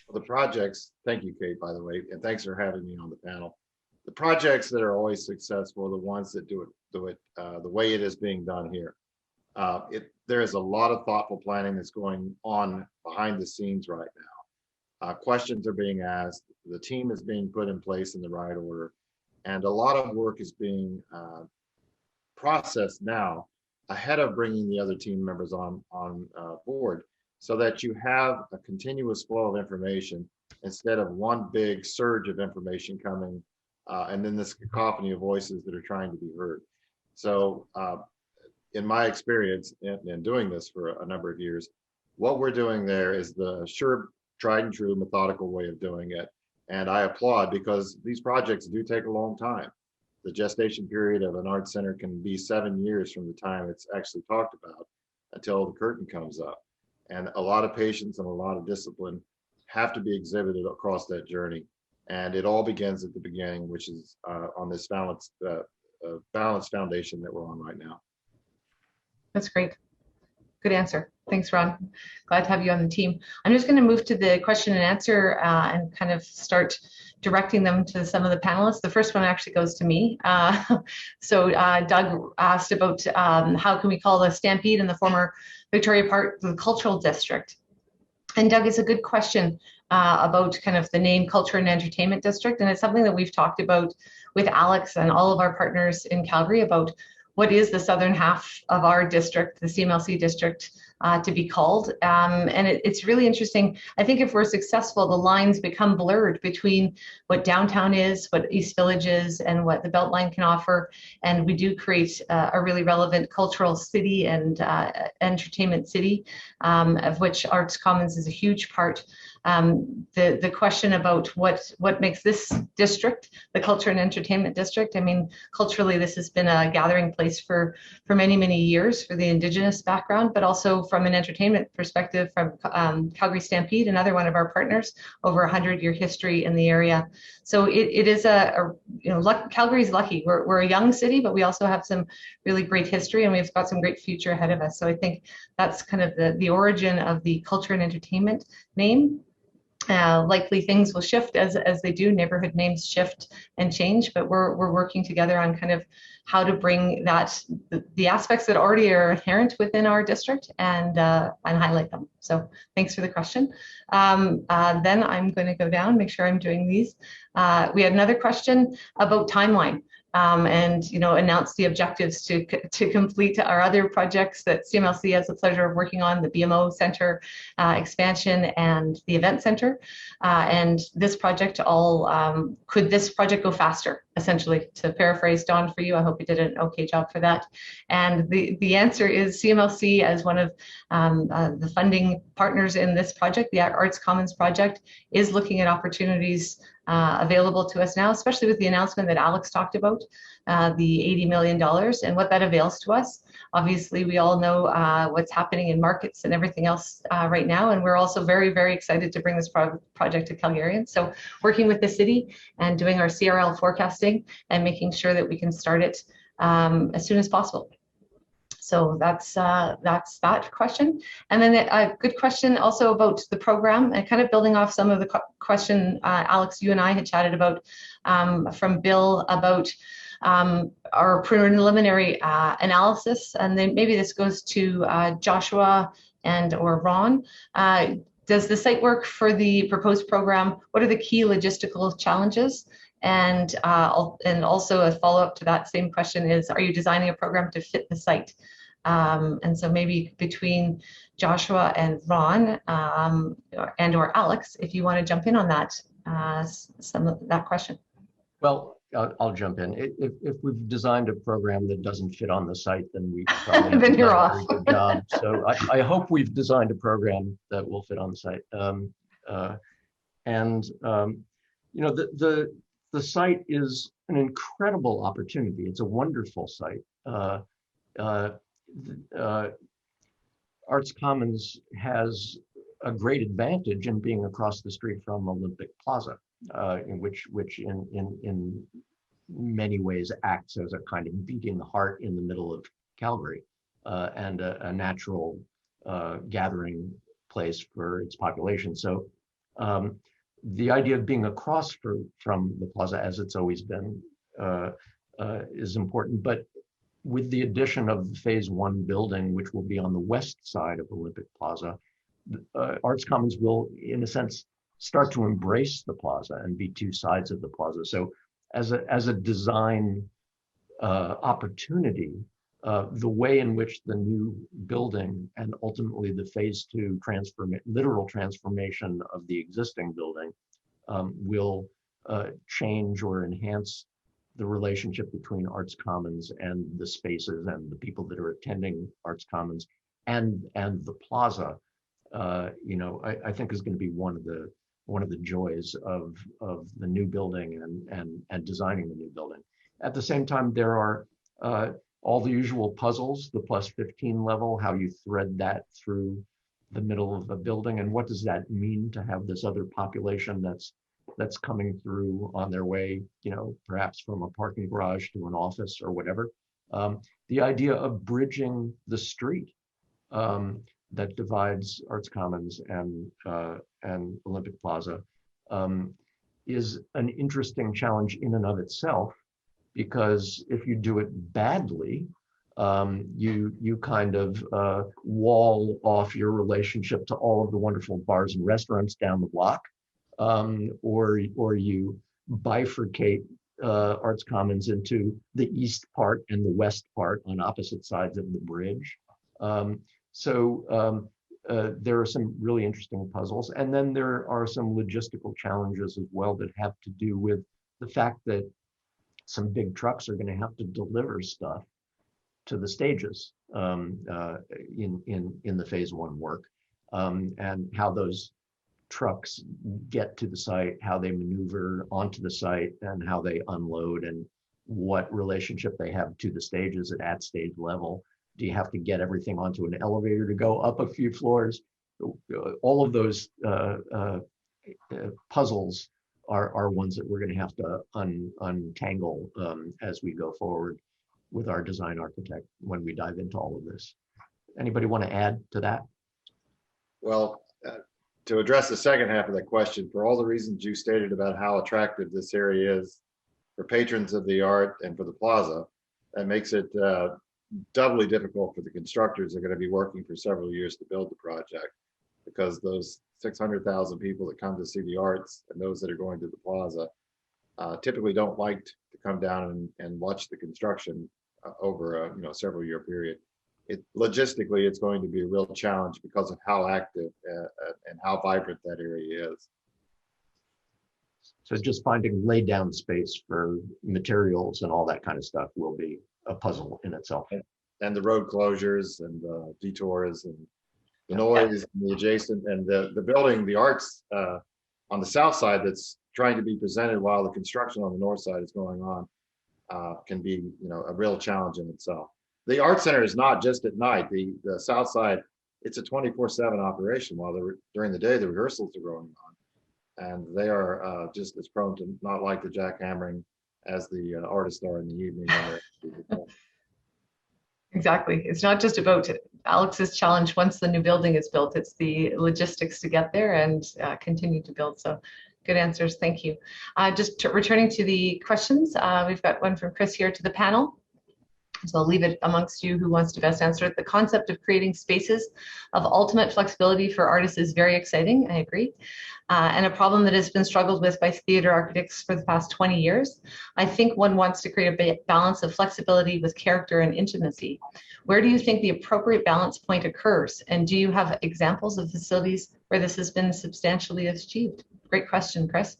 Well, the projects, thank you, Kate, by the way, and thanks for having me on the panel. The projects that are always successful are the ones that do it the way it is being done here. There is a lot of thoughtful planning that's going on behind the scenes right now. Questions are being asked, the team is being put in place in the right order, and a lot of work is being processed now ahead of bringing the other team members on board, so that you have a continuous flow of information instead of one big surge of information coming and then this cacophony of voices that are trying to be heard. So in my experience in doing this for a number of years, what we're doing there is the sure, tried and true methodical way of doing it. And I applaud, because these projects do take a long time. The gestation period of an art center can be 7 years from the time it's actually talked about until the curtain comes up. And a lot of patience and a lot of discipline have to be exhibited across that journey. And it all begins at the beginning, which is on this balanced foundation that we're on right now. That's great. Good answer. Thanks, Ron. Glad to have you on the team. I'm just going to move to the question and answer and kind of start directing them to some of the panelists. The first one actually goes to me. So Doug asked about how can we call the Stampede in the former Victoria Park the cultural district? And Doug, it's a good question about kind of the name Culture and Entertainment District. And it's something that we've talked about with Alex and all of our partners in Calgary about what is the southern half of our district, the CMLC district, to be called. And it's really interesting. I think if we're successful, the lines become blurred between what downtown is, what East Village is, and what the Beltline can offer. And we do create a really relevant cultural city and entertainment city, of which Arts Commons is a huge part. The question about what makes this district the Culture and Entertainment District. I mean, culturally, this has been a gathering place for many, many years for the Indigenous background, but also from an entertainment perspective from Calgary Stampede, another one of our partners, over 100-year history in the area. So it is Calgary's lucky. We're a young city, but we also have some really great history, and we've got some great future ahead of us. So I think that's kind of the origin of the Culture and Entertainment name. Likely things will shift as they do. Neighborhood names shift and change, but we're working together on kind of how to bring the aspects that already are inherent within our district and highlight them. So thanks for the question. Then I'm going to go down, make sure I'm doing these. We had another question about timeline. And announce the objectives to complete our other projects that CMLC has the pleasure of working on, the BMO Center expansion and the Event Center. And this project could this project go faster, essentially, to paraphrase Don for you. I hope you did an okay job for that. And the answer is CMLC, as one of the funding partners in this project, the Arts Commons project, is looking at opportunities available to us now, especially with the announcement that Alex talked about the $80 million and what that avails to us. Obviously, we all know what's happening in markets and everything else right now, and we're also very, very excited to bring this project to Calgarians. So working with the city and doing our CRL forecasting and making sure that we can start it as soon as possible. So that's that question. And then a good question also about the program, and kind of building off some of the question, Alex, you and I had chatted about from Bill about our preliminary analysis. And then maybe this goes to Joshua and or Ron. Does the site work for the proposed program? What are the key logistical challenges? And also a follow-up to that same question is, are you designing a program to fit the site? And so maybe between Joshua and Ron and or Alex, if you want to jump in on that, some of that question. Well, I'll jump in. If we've designed a program that doesn't fit on the site, then we probably Then you're done a off. very good job. So I hope we've designed a program that will fit on the site. You know, the site is an incredible opportunity. It's a wonderful site. Arts Commons has a great advantage in being across the street from Olympic Plaza, which in many ways acts as a kind of beating heart in the middle of Calgary, and a natural gathering place for its population. So the idea of being across from the plaza, as it's always been, is important. But with the addition of the Phase 1 building, which will be on the west side of Olympic Plaza, Arts Commons will, in a sense, start to embrace the plaza and be two sides of the plaza. So as a design opportunity, the way in which the new building and ultimately the Phase 2 literal transformation of the existing building will change or enhance the relationship between Arts Commons and the spaces and the people that are attending Arts Commons and the plaza, you know, I think is going to be one of the joys of the new building and designing the new building. At the same time, there are all the usual puzzles, the +15 level, how you thread that through the middle of a building, and what does that mean to have this other population that's coming through on their way, you know, perhaps from a parking garage to an office or whatever. The idea of bridging the street that divides Arts Commons and Olympic Plaza is an interesting challenge in and of itself, because if you do it badly, you kind of wall off your relationship to all of the wonderful bars and restaurants down the block, or you bifurcate Arts Commons into the east part and the west part on opposite sides of the bridge. There are some really interesting puzzles. And then there are some logistical challenges as well that have to do with the fact that some big trucks are going to have to deliver stuff to the stages in the Phase 1 work, and how those trucks get to the site, how they maneuver onto the site, and how they unload, and what relationship they have to the stages at stage level. Do you have to get everything onto an elevator to go up a few floors? All of those puzzles are ones that we're going to have to untangle as we go forward with our design architect when we dive into all of this. Anybody want to add to that? Well, to address the second half of that question, for all the reasons you stated about how attractive this area is for patrons of the art and for the plaza, that makes it doubly difficult for the constructors that are going to be working for several years to build the project, because those 600,000 people that come to see the arts and those that are going to the plaza typically don't like to come down and watch the construction over a several year period. Logistically, it's going to be a real challenge because of how active and how vibrant that area is. So just finding lay down space for materials and all that kind of stuff will be a puzzle in itself. And the road closures and detours and the noise and the adjacent and the building, the arts on the south side that's trying to be presented while the construction on the north side is going on. can be, a real challenge in itself. The art center is not just at night. The south side, it's a 24/7 operation. While during the day the rehearsals are going on, and they are just as prone to not like the jackhammering as the artists are in the evening. Exactly. It's not just about Alex's challenge once the new building is built, it's the logistics to get there and continue to build. So good answers. Thank you. Just returning to the questions, we've got one from Chris here to the panel. So I'll leave it amongst you who wants to best answer it. The concept of creating spaces of ultimate flexibility for artists is very exciting. I agree. And a problem that has been struggled with by theater architects for the past 20 years. I think one wants to create a balance of flexibility with character and intimacy. Where do you think the appropriate balance point occurs? And do you have examples of facilities where this has been substantially achieved? Great question, Chris.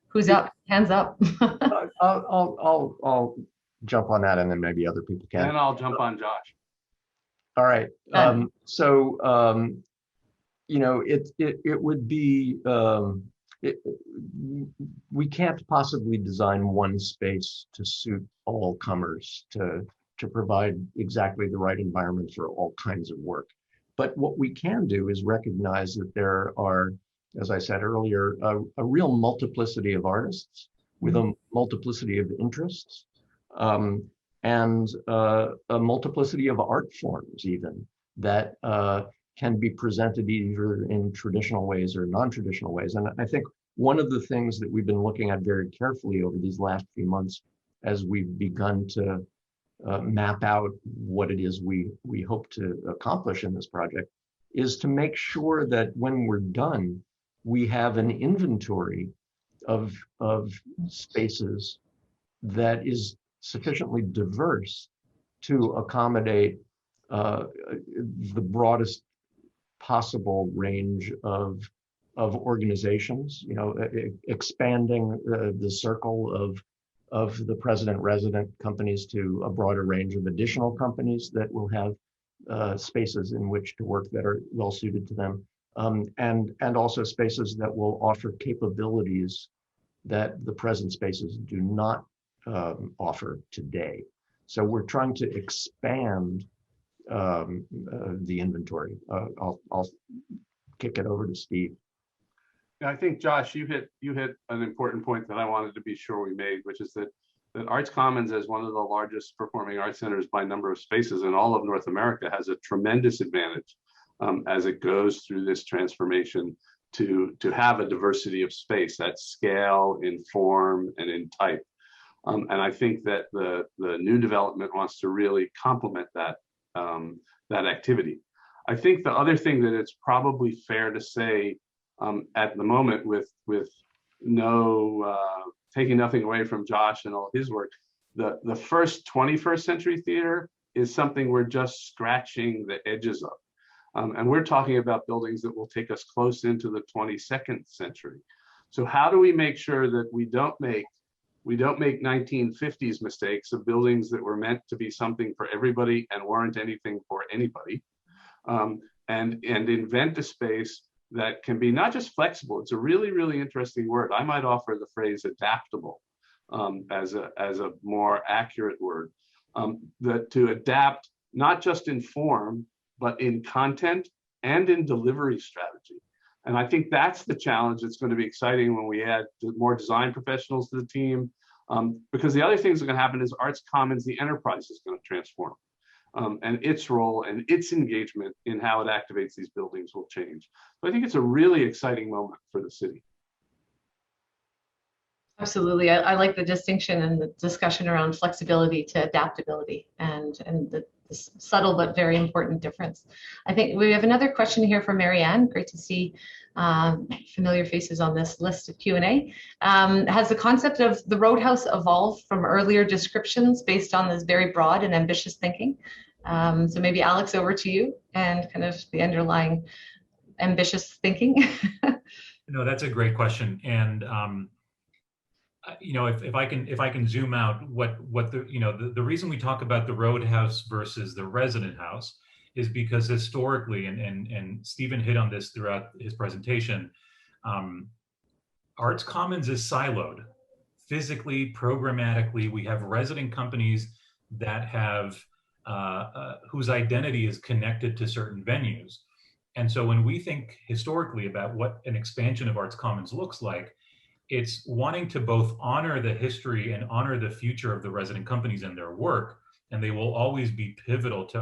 Who's up? Hands up. I'll jump on that, and then maybe other people can. And I'll jump on Josh. All right. It would be, we can't possibly design one space to suit all comers to provide exactly the right environment for all kinds of work. But what we can do is recognize that there are, as I said earlier, a real multiplicity of artists with a multiplicity of interests. And a multiplicity of art forms even that can be presented either in traditional ways or non-traditional ways. And I think one of the things that we've been looking at very carefully over these last few months as we've begun to map out what it is we hope to accomplish in this project is to make sure that when we're done, we have an inventory of spaces that is sufficiently diverse to accommodate the broadest possible range of organizations, expanding the circle of the president resident companies to a broader range of additional companies that will have spaces in which to work that are well suited to them, and also spaces that will offer capabilities that the present spaces do not offer today. So we're trying to expand the inventory. I'll kick it over to Steve. I think, Josh, you hit an important point that I wanted to be sure we made, which is that Arts Commons, as one of the largest performing arts centers by number of spaces in all of North America, has a tremendous advantage as it goes through this transformation to have a diversity of space at scale, in form, and in type. And I think that the new development wants to really complement that activity. I think the other thing that it's probably fair to say at the moment, with no taking nothing away from Josh and all his work, the first 21st century theater is something we're just scratching the edges of. And we're talking about buildings that will take us close into the 22nd century. So how do we make sure that we don't make 1950s mistakes of buildings that were meant to be something for everybody and weren't anything for anybody, and invent a space that can be not just flexible. It's a really, really interesting word. I might offer the phrase adaptable as a more accurate word, that to adapt not just in form, but in content and in delivery strategy. And I think that's the challenge that's going to be exciting when we add more design professionals to the team, because the other things that are going to happen is Arts Commons, the enterprise, is going to transform. And its role and its engagement in how it activates these buildings will change. So I think it's a really exciting moment for the city. Absolutely. I like the distinction and the discussion around flexibility to adaptability and the subtle but very important difference. I think we have another question here from Marianne. Great to see familiar faces on this list of Q&A. Has the concept of the Roadhouse evolved from earlier descriptions based on this very broad and ambitious thinking? So maybe Alex, over to you and kind of the underlying ambitious thinking. No, that's a great question. And if I can zoom out, what the reason we talk about the Roadhouse versus the resident house is because historically, and Stephen hit on this throughout his presentation, Arts Commons is siloed. physically, programmatically. We have resident companies that have whose identity is connected to certain venues. And so when we think historically about what an expansion of Arts Commons looks like, it's wanting to both honor the history and honor the future of the resident companies and their work, and they will always be pivotal to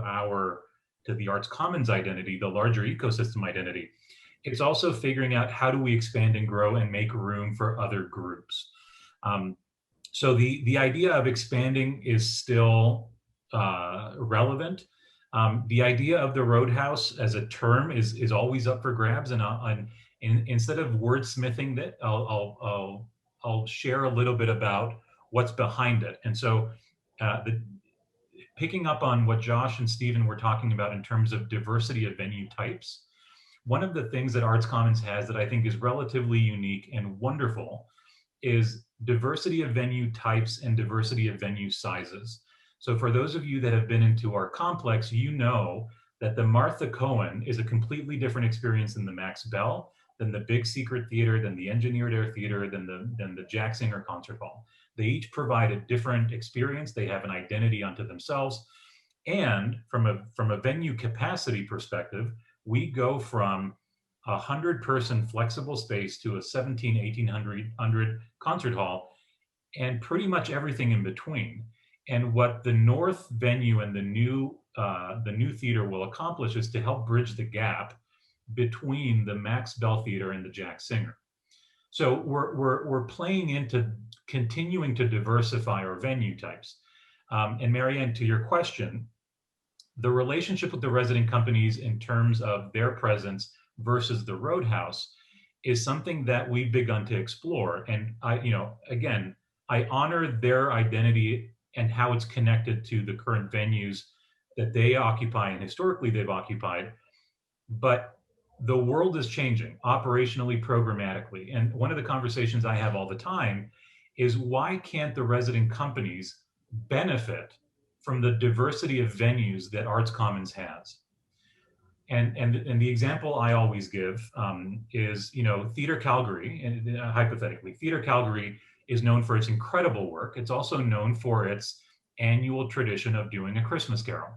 the Arts Commons identity, the larger ecosystem identity. It's also figuring out how do we expand and grow and make room for other groups. So the idea of expanding is still relevant. The idea of the roadhouse as a term is always up for grabs, and instead of wordsmithing that, I'll share a little bit about what's behind it. And so picking up on what Josh and Stephen were talking about in terms of diversity of venue types, one of the things that Arts Commons has that I think is relatively unique and wonderful is diversity of venue types and diversity of venue sizes. So for those of you that have been into our complex, you know that the Martha Cohen is a completely different experience than the Max Bell, than the Big Secret Theater, than the Engineered Air Theater, than the Jack Singer Concert Hall. They each provide a different experience. They have an identity unto themselves. And from a venue capacity perspective, we go from a 100-person flexible space to a 1,800 concert hall, and pretty much everything in between. And what the North venue and the new theater will accomplish is to help bridge the gap between the Max Bell Theater and the Jack Singer. So we're playing into continuing to diversify our venue types. And Marianne, to your question, the relationship with the resident companies in terms of their presence versus the roadhouse is something that we've begun to explore. And I honor their identity and how it's connected to the current venues that they occupy and historically they've occupied. But the world is changing operationally, programmatically. And one of the conversations I have all the time is, why can't the resident companies benefit from the diversity of venues that Arts Commons has? And the example I always give is, Theatre Calgary, and hypothetically, Theatre Calgary is known for its incredible work. It's also known for its annual tradition of doing a Christmas Carol.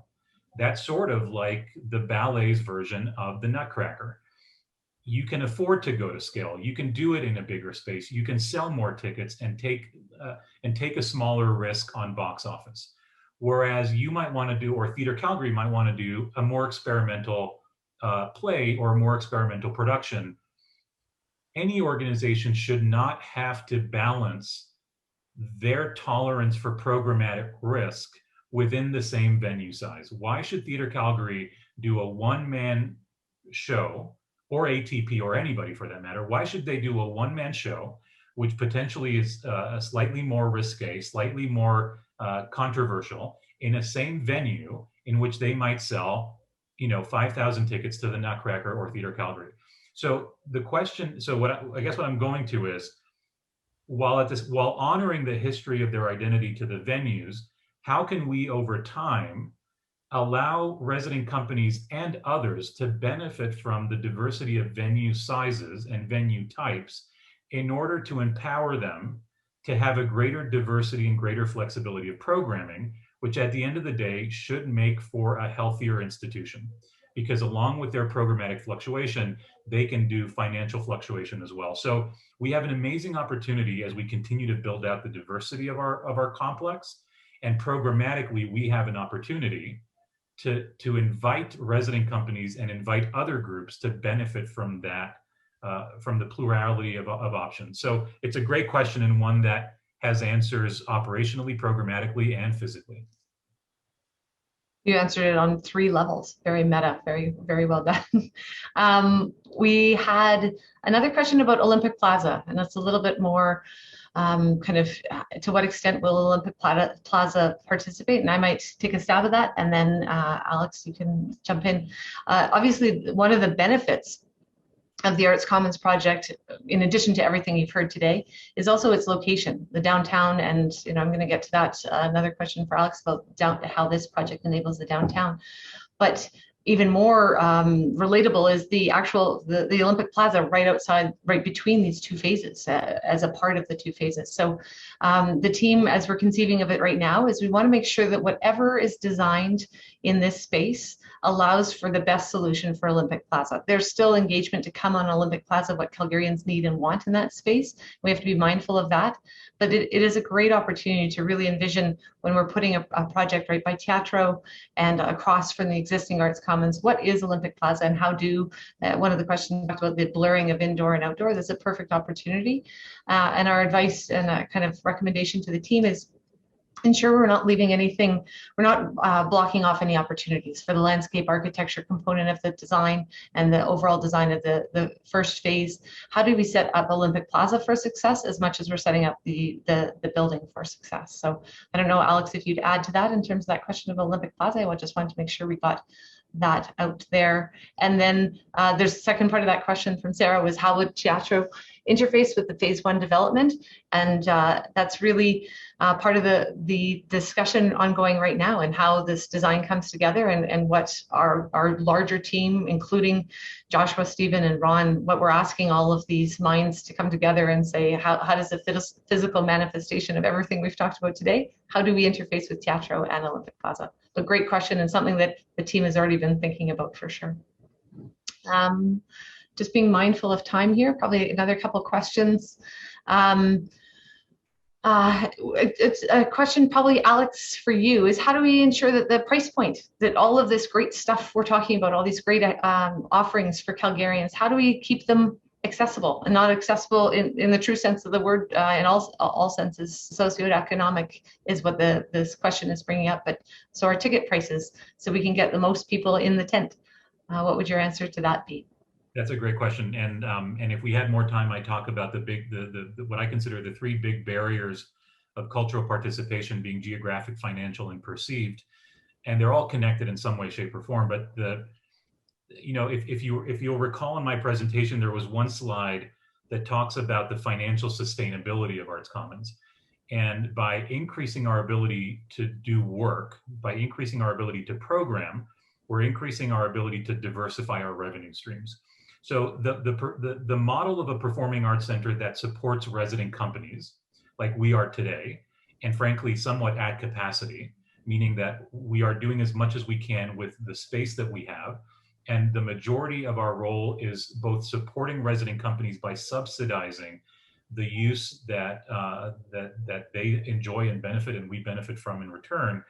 That's sort of like the ballet's version of the Nutcracker. You can afford to go to scale. You can do it in a bigger space. You can sell more tickets and take a smaller risk on box office. Whereas you might want to do, or Theatre Calgary might want to do, a more experimental play or a more experimental production. Any organization should not have to balance their tolerance for programmatic risk within the same venue size. Why should Theatre Calgary do a one-man show, or ATP, or anybody for that matter? Why should they do a one-man show, which potentially is slightly more risque, slightly more controversial, in a same venue in which they might sell, 5,000 tickets to the Nutcracker or Theatre Calgary? So the question, what I'm going to is, while honoring the history of their identity to the venues, how can we over time allow resident companies and others to benefit from the diversity of venue sizes and venue types in order to empower them to have a greater diversity and greater flexibility of programming, which at the end of the day should make for a healthier institution? Because along with their programmatic fluctuation, they can do financial fluctuation as well. So we have an amazing opportunity as we continue to build out the diversity of our complex, and programmatically, we have an opportunity to invite resident companies and invite other groups to benefit from that, from the plurality of options. So it's a great question, and one that has answers operationally, programmatically, and physically. You answered it on 3 levels. Very meta, very, very well done. We had another question about Olympic Plaza, and that's a little bit more to what extent will Olympic Plaza participate? And I might take a stab at that, and then Alex, you can jump in. Obviously, one of the benefits of the Arts Commons project, in addition to everything you've heard today, is also its location, the downtown. And I'm going to get to that. Another question for Alex about how this project enables the downtown. But even more relatable is the actual the Olympic Plaza right outside, right between these two phases, as a part of the two phases. So the team, as we're conceiving of it right now, is we want to make sure that whatever is designed in this space allows for the best solution for Olympic Plaza. There's still engagement to come on Olympic Plaza, what Calgarians need and want in that space. We have to be mindful of that. But it is a great opportunity to really envision, when we're putting a project right by Teatro and across from the existing Arts Commons, what is Olympic Plaza, and how do, one of the questions talked about the blurring of indoor and outdoor. That's a perfect opportunity. And our advice and a kind of recommendation to the team is ensure we're not leaving anything, we're not blocking off any opportunities for the landscape architecture component of the design and the overall design of the first phase. How do we set up Olympic Plaza for success as much as we're setting up the building for success? So I don't know, Alex, if you'd add to that in terms of that question of Olympic Plaza. I just wanted to make sure we got that out there. And then there's the second part of that question from Sarah was, how would Teatro interface with the phase 1 development? And that's really part of the discussion ongoing right now, and how this design comes together, and what our larger team, including Joshua, Stephen, and Ron, what we're asking all of these minds to come together and say, how does the physical manifestation of everything we've talked about today, how do we interface with Teatro and Olympic Plaza? A great question, and something that the team has already been thinking about for sure. Just being mindful of time here, probably another couple questions. It's a question probably, Alex, for you, is how do we ensure that the price point, that all of this great stuff we're talking about, all these great offerings for Calgarians, how do we keep them accessible, and not accessible in the true sense of the word, in all senses? Socioeconomic is what this question is bringing up, but so our ticket prices, so we can get the most people in the tent. What would your answer to that be? That's a great question, and if we had more time, I'd talk about what I consider the 3 big barriers of cultural participation, being geographic, financial, and perceived, and they're all connected in some way, shape, or form. But if you'll recall in my presentation, there was one slide that talks about the financial sustainability of Arts Commons, and by increasing our ability to do work, by increasing our ability to program, we're increasing our ability to diversify our revenue streams. So the model of a performing arts center that supports resident companies like we are today, and frankly, somewhat at capacity, meaning that we are doing as much as we can with the space that we have. And the majority of our role is both supporting resident companies by subsidizing the use that they enjoy and benefit, and we benefit from in return.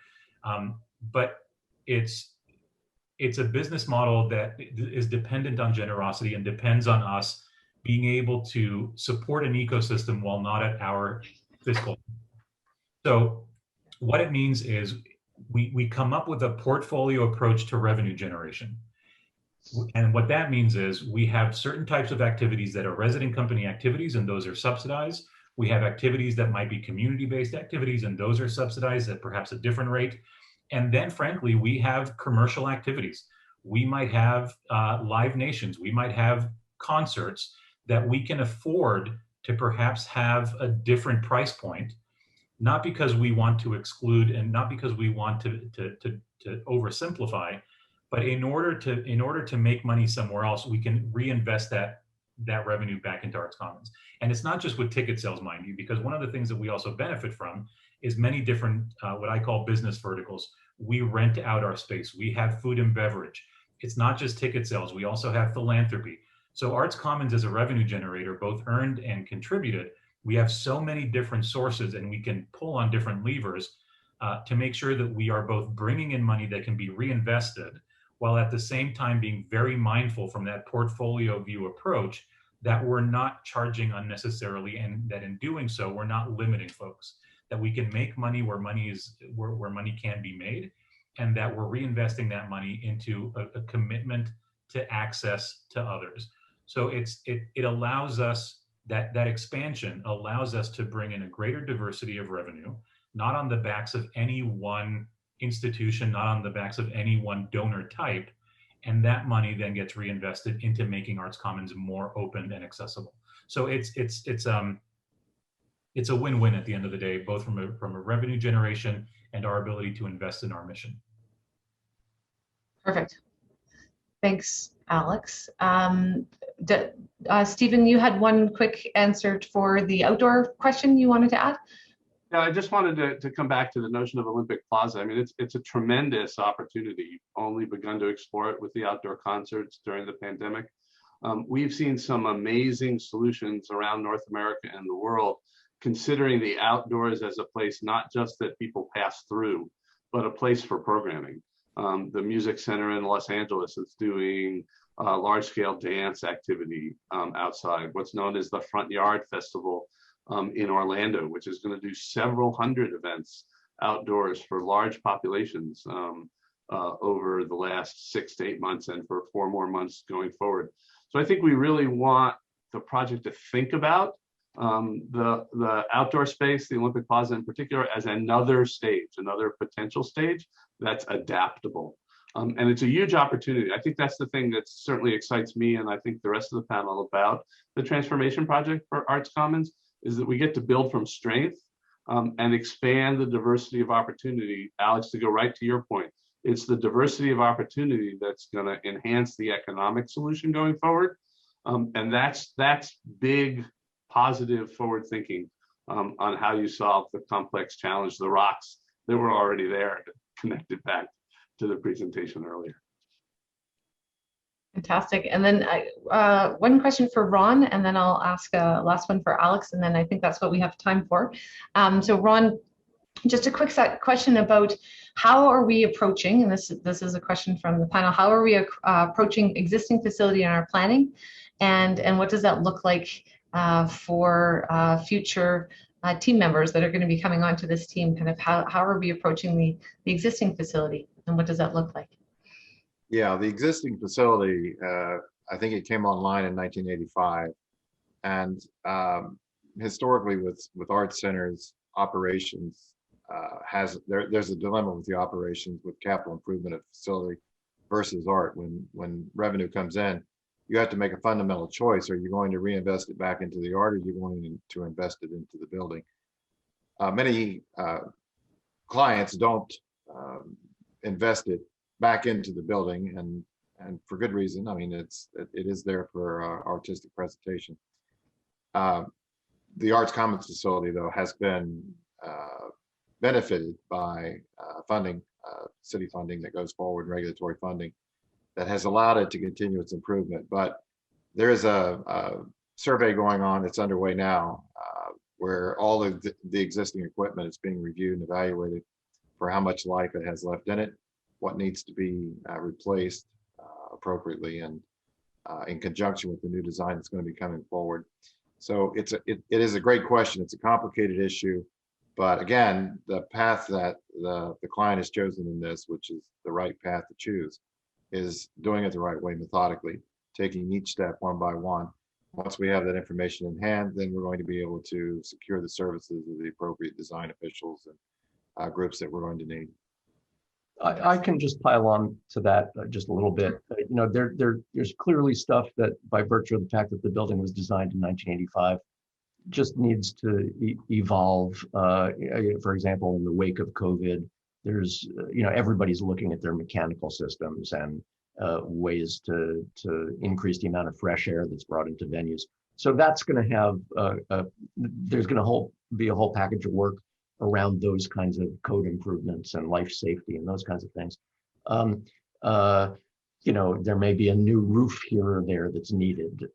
But it's a business model that is dependent on generosity and depends on us being able to support an ecosystem while not at our fiscal. So what it means is we come up with a portfolio approach to revenue generation. And what that means is we have certain types of activities that are resident company activities, and those are subsidized. We have activities that might be community-based activities, and those are subsidized at perhaps a different rate. And then, frankly, we have commercial activities. We might have live nations. We might have concerts that we can afford to perhaps have a different price point, not because we want to exclude and not because we want to oversimplify, but in order to make money somewhere else, we can reinvest that revenue back into Arts Commons. And it's not just with ticket sales, mind you, because one of the things that we also benefit from is many different, what I call business verticals. We rent out our space. We have food and beverage. It's not just ticket sales. We also have philanthropy. So Arts Commons is a revenue generator, both earned and contributed. We have so many different sources, and we can pull on different levers to make sure that we are both bringing in money that can be reinvested, while at the same time being very mindful from that portfolio view approach that we're not charging unnecessarily, and that in doing so, we're not limiting folks. That we can make money where money can be made, and that we're reinvesting that money into a commitment to access to others. So it allows us, that expansion allows us to bring in a greater diversity of revenue, not on the backs of any one institution, not on the backs of any one donor type, and that money then gets reinvested into making Arts Commons more open and accessible. So it's a win-win at the end of the day, both from a revenue generation and our ability to invest in our mission. Perfect. Thanks, Alex. Stephen, you had one quick answer for the outdoor question you wanted to add? Yeah, I just wanted to come back to the notion of Olympic Plaza. I mean, it's a tremendous opportunity. Only begun to explore it with the outdoor concerts during the pandemic. We've seen some amazing solutions around North America and the world, considering the outdoors as a place not just that people pass through, but a place for programming. The Music Center in Los Angeles is doing large-scale dance activity outside. What's known as the Front Yard Festival in Orlando, which is going to do several hundred events outdoors for large populations over the last 6 to 8 months and for 4 more months going forward. So I think we really want the project to think about the outdoor space, the Olympic Plaza in particular, as another stage, another potential stage that's adaptable. And it's a huge opportunity. I think that's the thing that certainly excites me, and I think the rest of the panel, about the transformation project for Arts Commons, is that we get to build from strength and expand the diversity of opportunity. Alex, to go right to your point, it's the diversity of opportunity that's going to enhance the economic solution going forward. And that's big, positive forward thinking on how you solve the complex challenge, the rocks that were already there, connected back to the presentation earlier. Fantastic. And then one question for Ron, and then I'll ask a last one for Alex, and then I think that's what we have time for. So Ron, just a quick question about how are we approaching, and this is a question from the panel, how are we approaching existing facility in our planning, and what does that look like for future team members that are going to be coming onto this team? Kind of how are we approaching the existing facility, and what does that look like? Yeah, the existing facility, I think it came online in 1985. And historically with arts centers, operations there's a dilemma with the operations with capital improvement of facility versus art. When revenue comes in, you have to make a fundamental choice. Are you going to reinvest it back into the art, or are you going to invest it into the building? Many clients don't invest it back into the building, and for good reason. I mean, it is there for artistic presentation. The Arts Commons facility, though, has been benefited by funding, city funding that goes forward, regulatory funding that has allowed it to continue its improvement. But there is a survey going on that's underway now, where all of the existing equipment is being reviewed and evaluated for how much life it has left in it, what needs to be replaced appropriately, and in conjunction with the new design that's going to be coming forward. So it is a great question. It's a complicated issue, but again, the path that the client has chosen in this, which is the right path to choose, is doing it the right way, methodically, taking each step one by one. Once we have that information in hand, then we're going to be able to secure the services of the appropriate design officials and groups that we're going to need. I can just pile on to that just a little bit. You know, there's clearly stuff that, by virtue of the fact that the building was designed in 1985, just needs to evolve. For example, in the wake of COVID, there's, everybody's looking at their mechanical systems and ways to increase the amount of fresh air that's brought into venues. So that's going to have, there's going to be a whole package of work around those kinds of code improvements and life safety and those kinds of things. There may be a new roof here or there that's needed.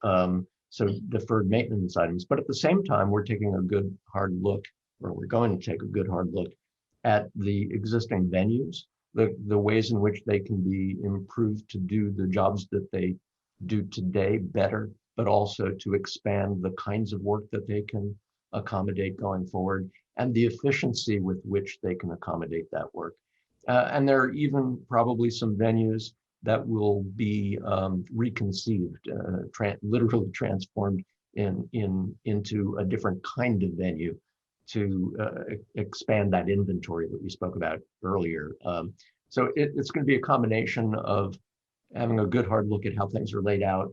So deferred maintenance items, but at the same time, we're taking a good hard look, or we're going to take a good hard look at the existing venues, the ways in which they can be improved to do the jobs that they do today better, but also to expand the kinds of work that they can accommodate going forward, and the efficiency with which they can accommodate that work. And there are even probably some venues that will be reconceived, literally transformed into a different kind of venue to expand that inventory that we spoke about earlier. So it's going to be a combination of having a good hard look at how things are laid out,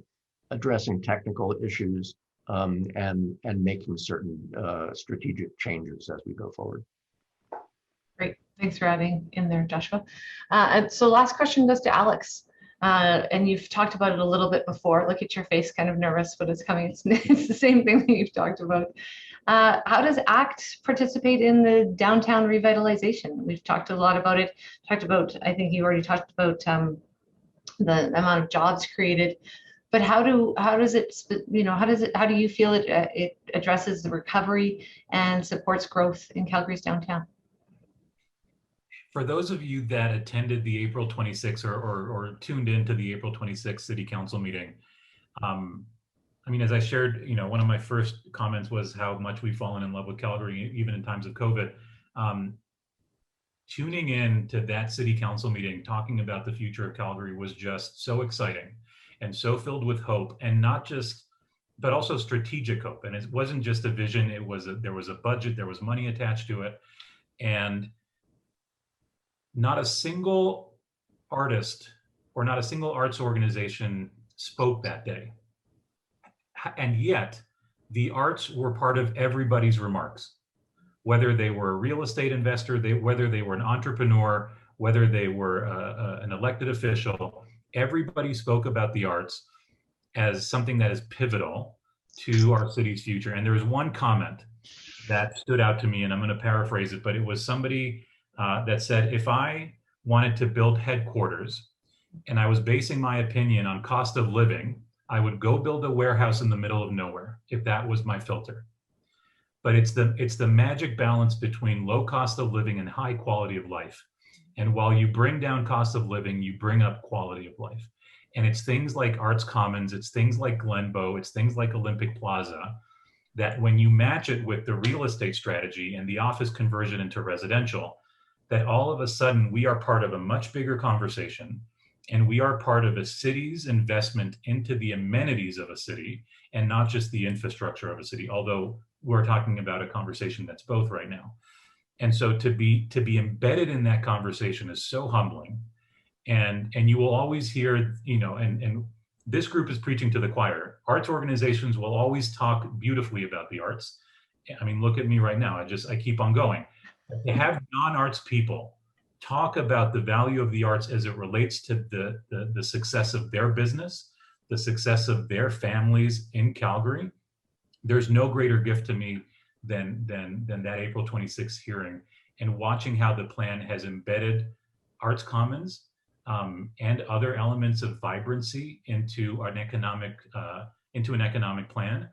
addressing technical issues, and making certain strategic changes as we go forward. Great, thanks for adding in there, Joshua. And so last question goes to Alex. and you've talked about it a little bit before. Look at your face, kind of nervous, but it's coming. It's the same thing that you've talked about. How does ACT participate in the downtown revitalization? We've talked a lot about it. Talked about, I think you already talked about the amount of jobs created. But how does it, how do you feel it addresses the recovery and supports growth in Calgary's downtown? For those of you that attended the April 26th or tuned into the April 26th City Council meeting, I mean, as I shared, one of my first comments was how much we've fallen in love with Calgary, even in times of COVID. Tuning in to that City Council meeting, talking about the future of Calgary was just so exciting and so filled with hope, and not just, but also strategic hope. And it wasn't just a vision, there was a budget, there was money attached to it. And not a single artist or not a single arts organization spoke that day. And yet the arts were part of everybody's remarks, whether they were a real estate investor, whether they were an entrepreneur, whether they were an elected official. Everybody spoke about the arts as something that is pivotal to our city's future. And there was one comment that stood out to me, and I'm going to paraphrase it, but it was somebody that said, if I wanted to build headquarters and I was basing my opinion on cost of living, I would go build a warehouse in the middle of nowhere if that was my filter. But it's the magic balance between low cost of living and high quality of life. And while you bring down cost of living, you bring up quality of life. And it's things like Arts Commons, it's things like Glenbow, it's things like Olympic Plaza, that when you match it with the real estate strategy and the office conversion into residential, that all of a sudden we are part of a much bigger conversation, and we are part of a city's investment into the amenities of a city and not just the infrastructure of a city, although we're talking about a conversation that's both right now. And so to be embedded in that conversation is so humbling. And you will always hear, and this group is preaching to the choir. Arts organizations will always talk beautifully about the arts. I mean, look at me right now. I keep on going. To have non-arts people talk about the value of the arts as it relates to the success of their business, the success of their families in Calgary, there's no greater gift to me than that April 26th hearing, and watching how the plan has embedded Arts Commons and other elements of vibrancy into an economic plan.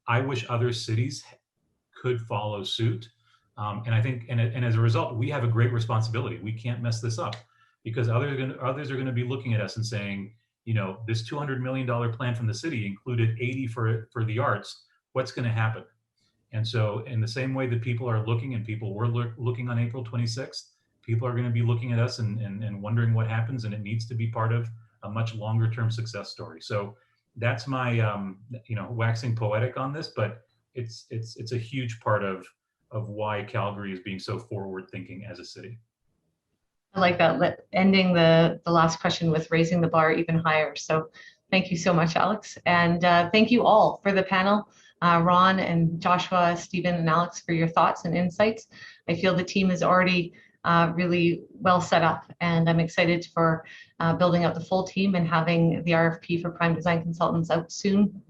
I wish other cities could follow suit. And I think, and as a result, we have a great responsibility. We can't mess this up, because others are going to be looking at us and saying, this $200 million plan from the city included 80 for the arts. What's going to happen? And so in the same way that people are looking, and people were looking on April 26th, people are going to be looking at us and wondering what happens, and it needs to be part of a much longer term success story. So that's my, waxing poetic on this, but it's a huge part of why Calgary is being so forward thinking as a city. I like that, ending the last question with raising the bar even higher. So thank you so much, Alex. And thank you all for the panel, Ron and Joshua, Stephen and Alex, for your thoughts and insights. I feel the team is already really well set up, and I'm excited for building out the full team and having the RFP for prime design consultants out soon.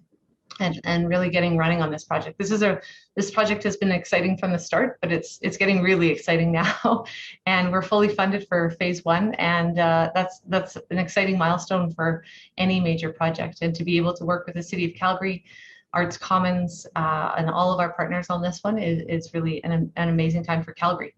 And really getting running on this project. This project has been exciting from the start, but it's getting really exciting now. And we're fully funded for phase 1, and that's an exciting milestone for any major project. And to be able to work with the City of Calgary, Arts Commons, and all of our partners on this one is really an amazing time for Calgary.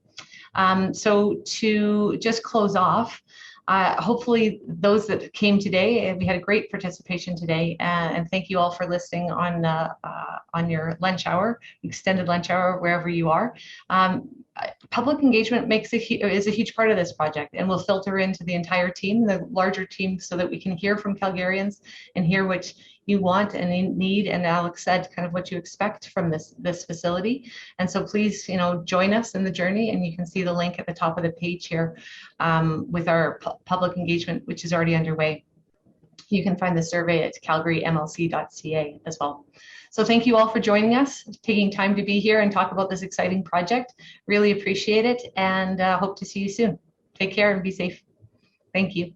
So to just close off, hopefully those that came today, we had a great participation today, and thank you all for listening on your lunch hour, extended lunch hour, wherever you are. Public engagement is a huge part of this project, and will filter into the entire team, the larger team, so that we can hear from Calgarians and hear what you want and need, and Alex said kind of what you expect from this facility. And so please, join us in the journey, and you can see the link at the top of the page here with our public engagement, which is already underway. You can find the survey at calgarymlc.ca as well. So thank you all for joining us, taking time to be here and talk about this exciting project. Really appreciate it, and hope to see you soon. Take care and be safe. Thank you.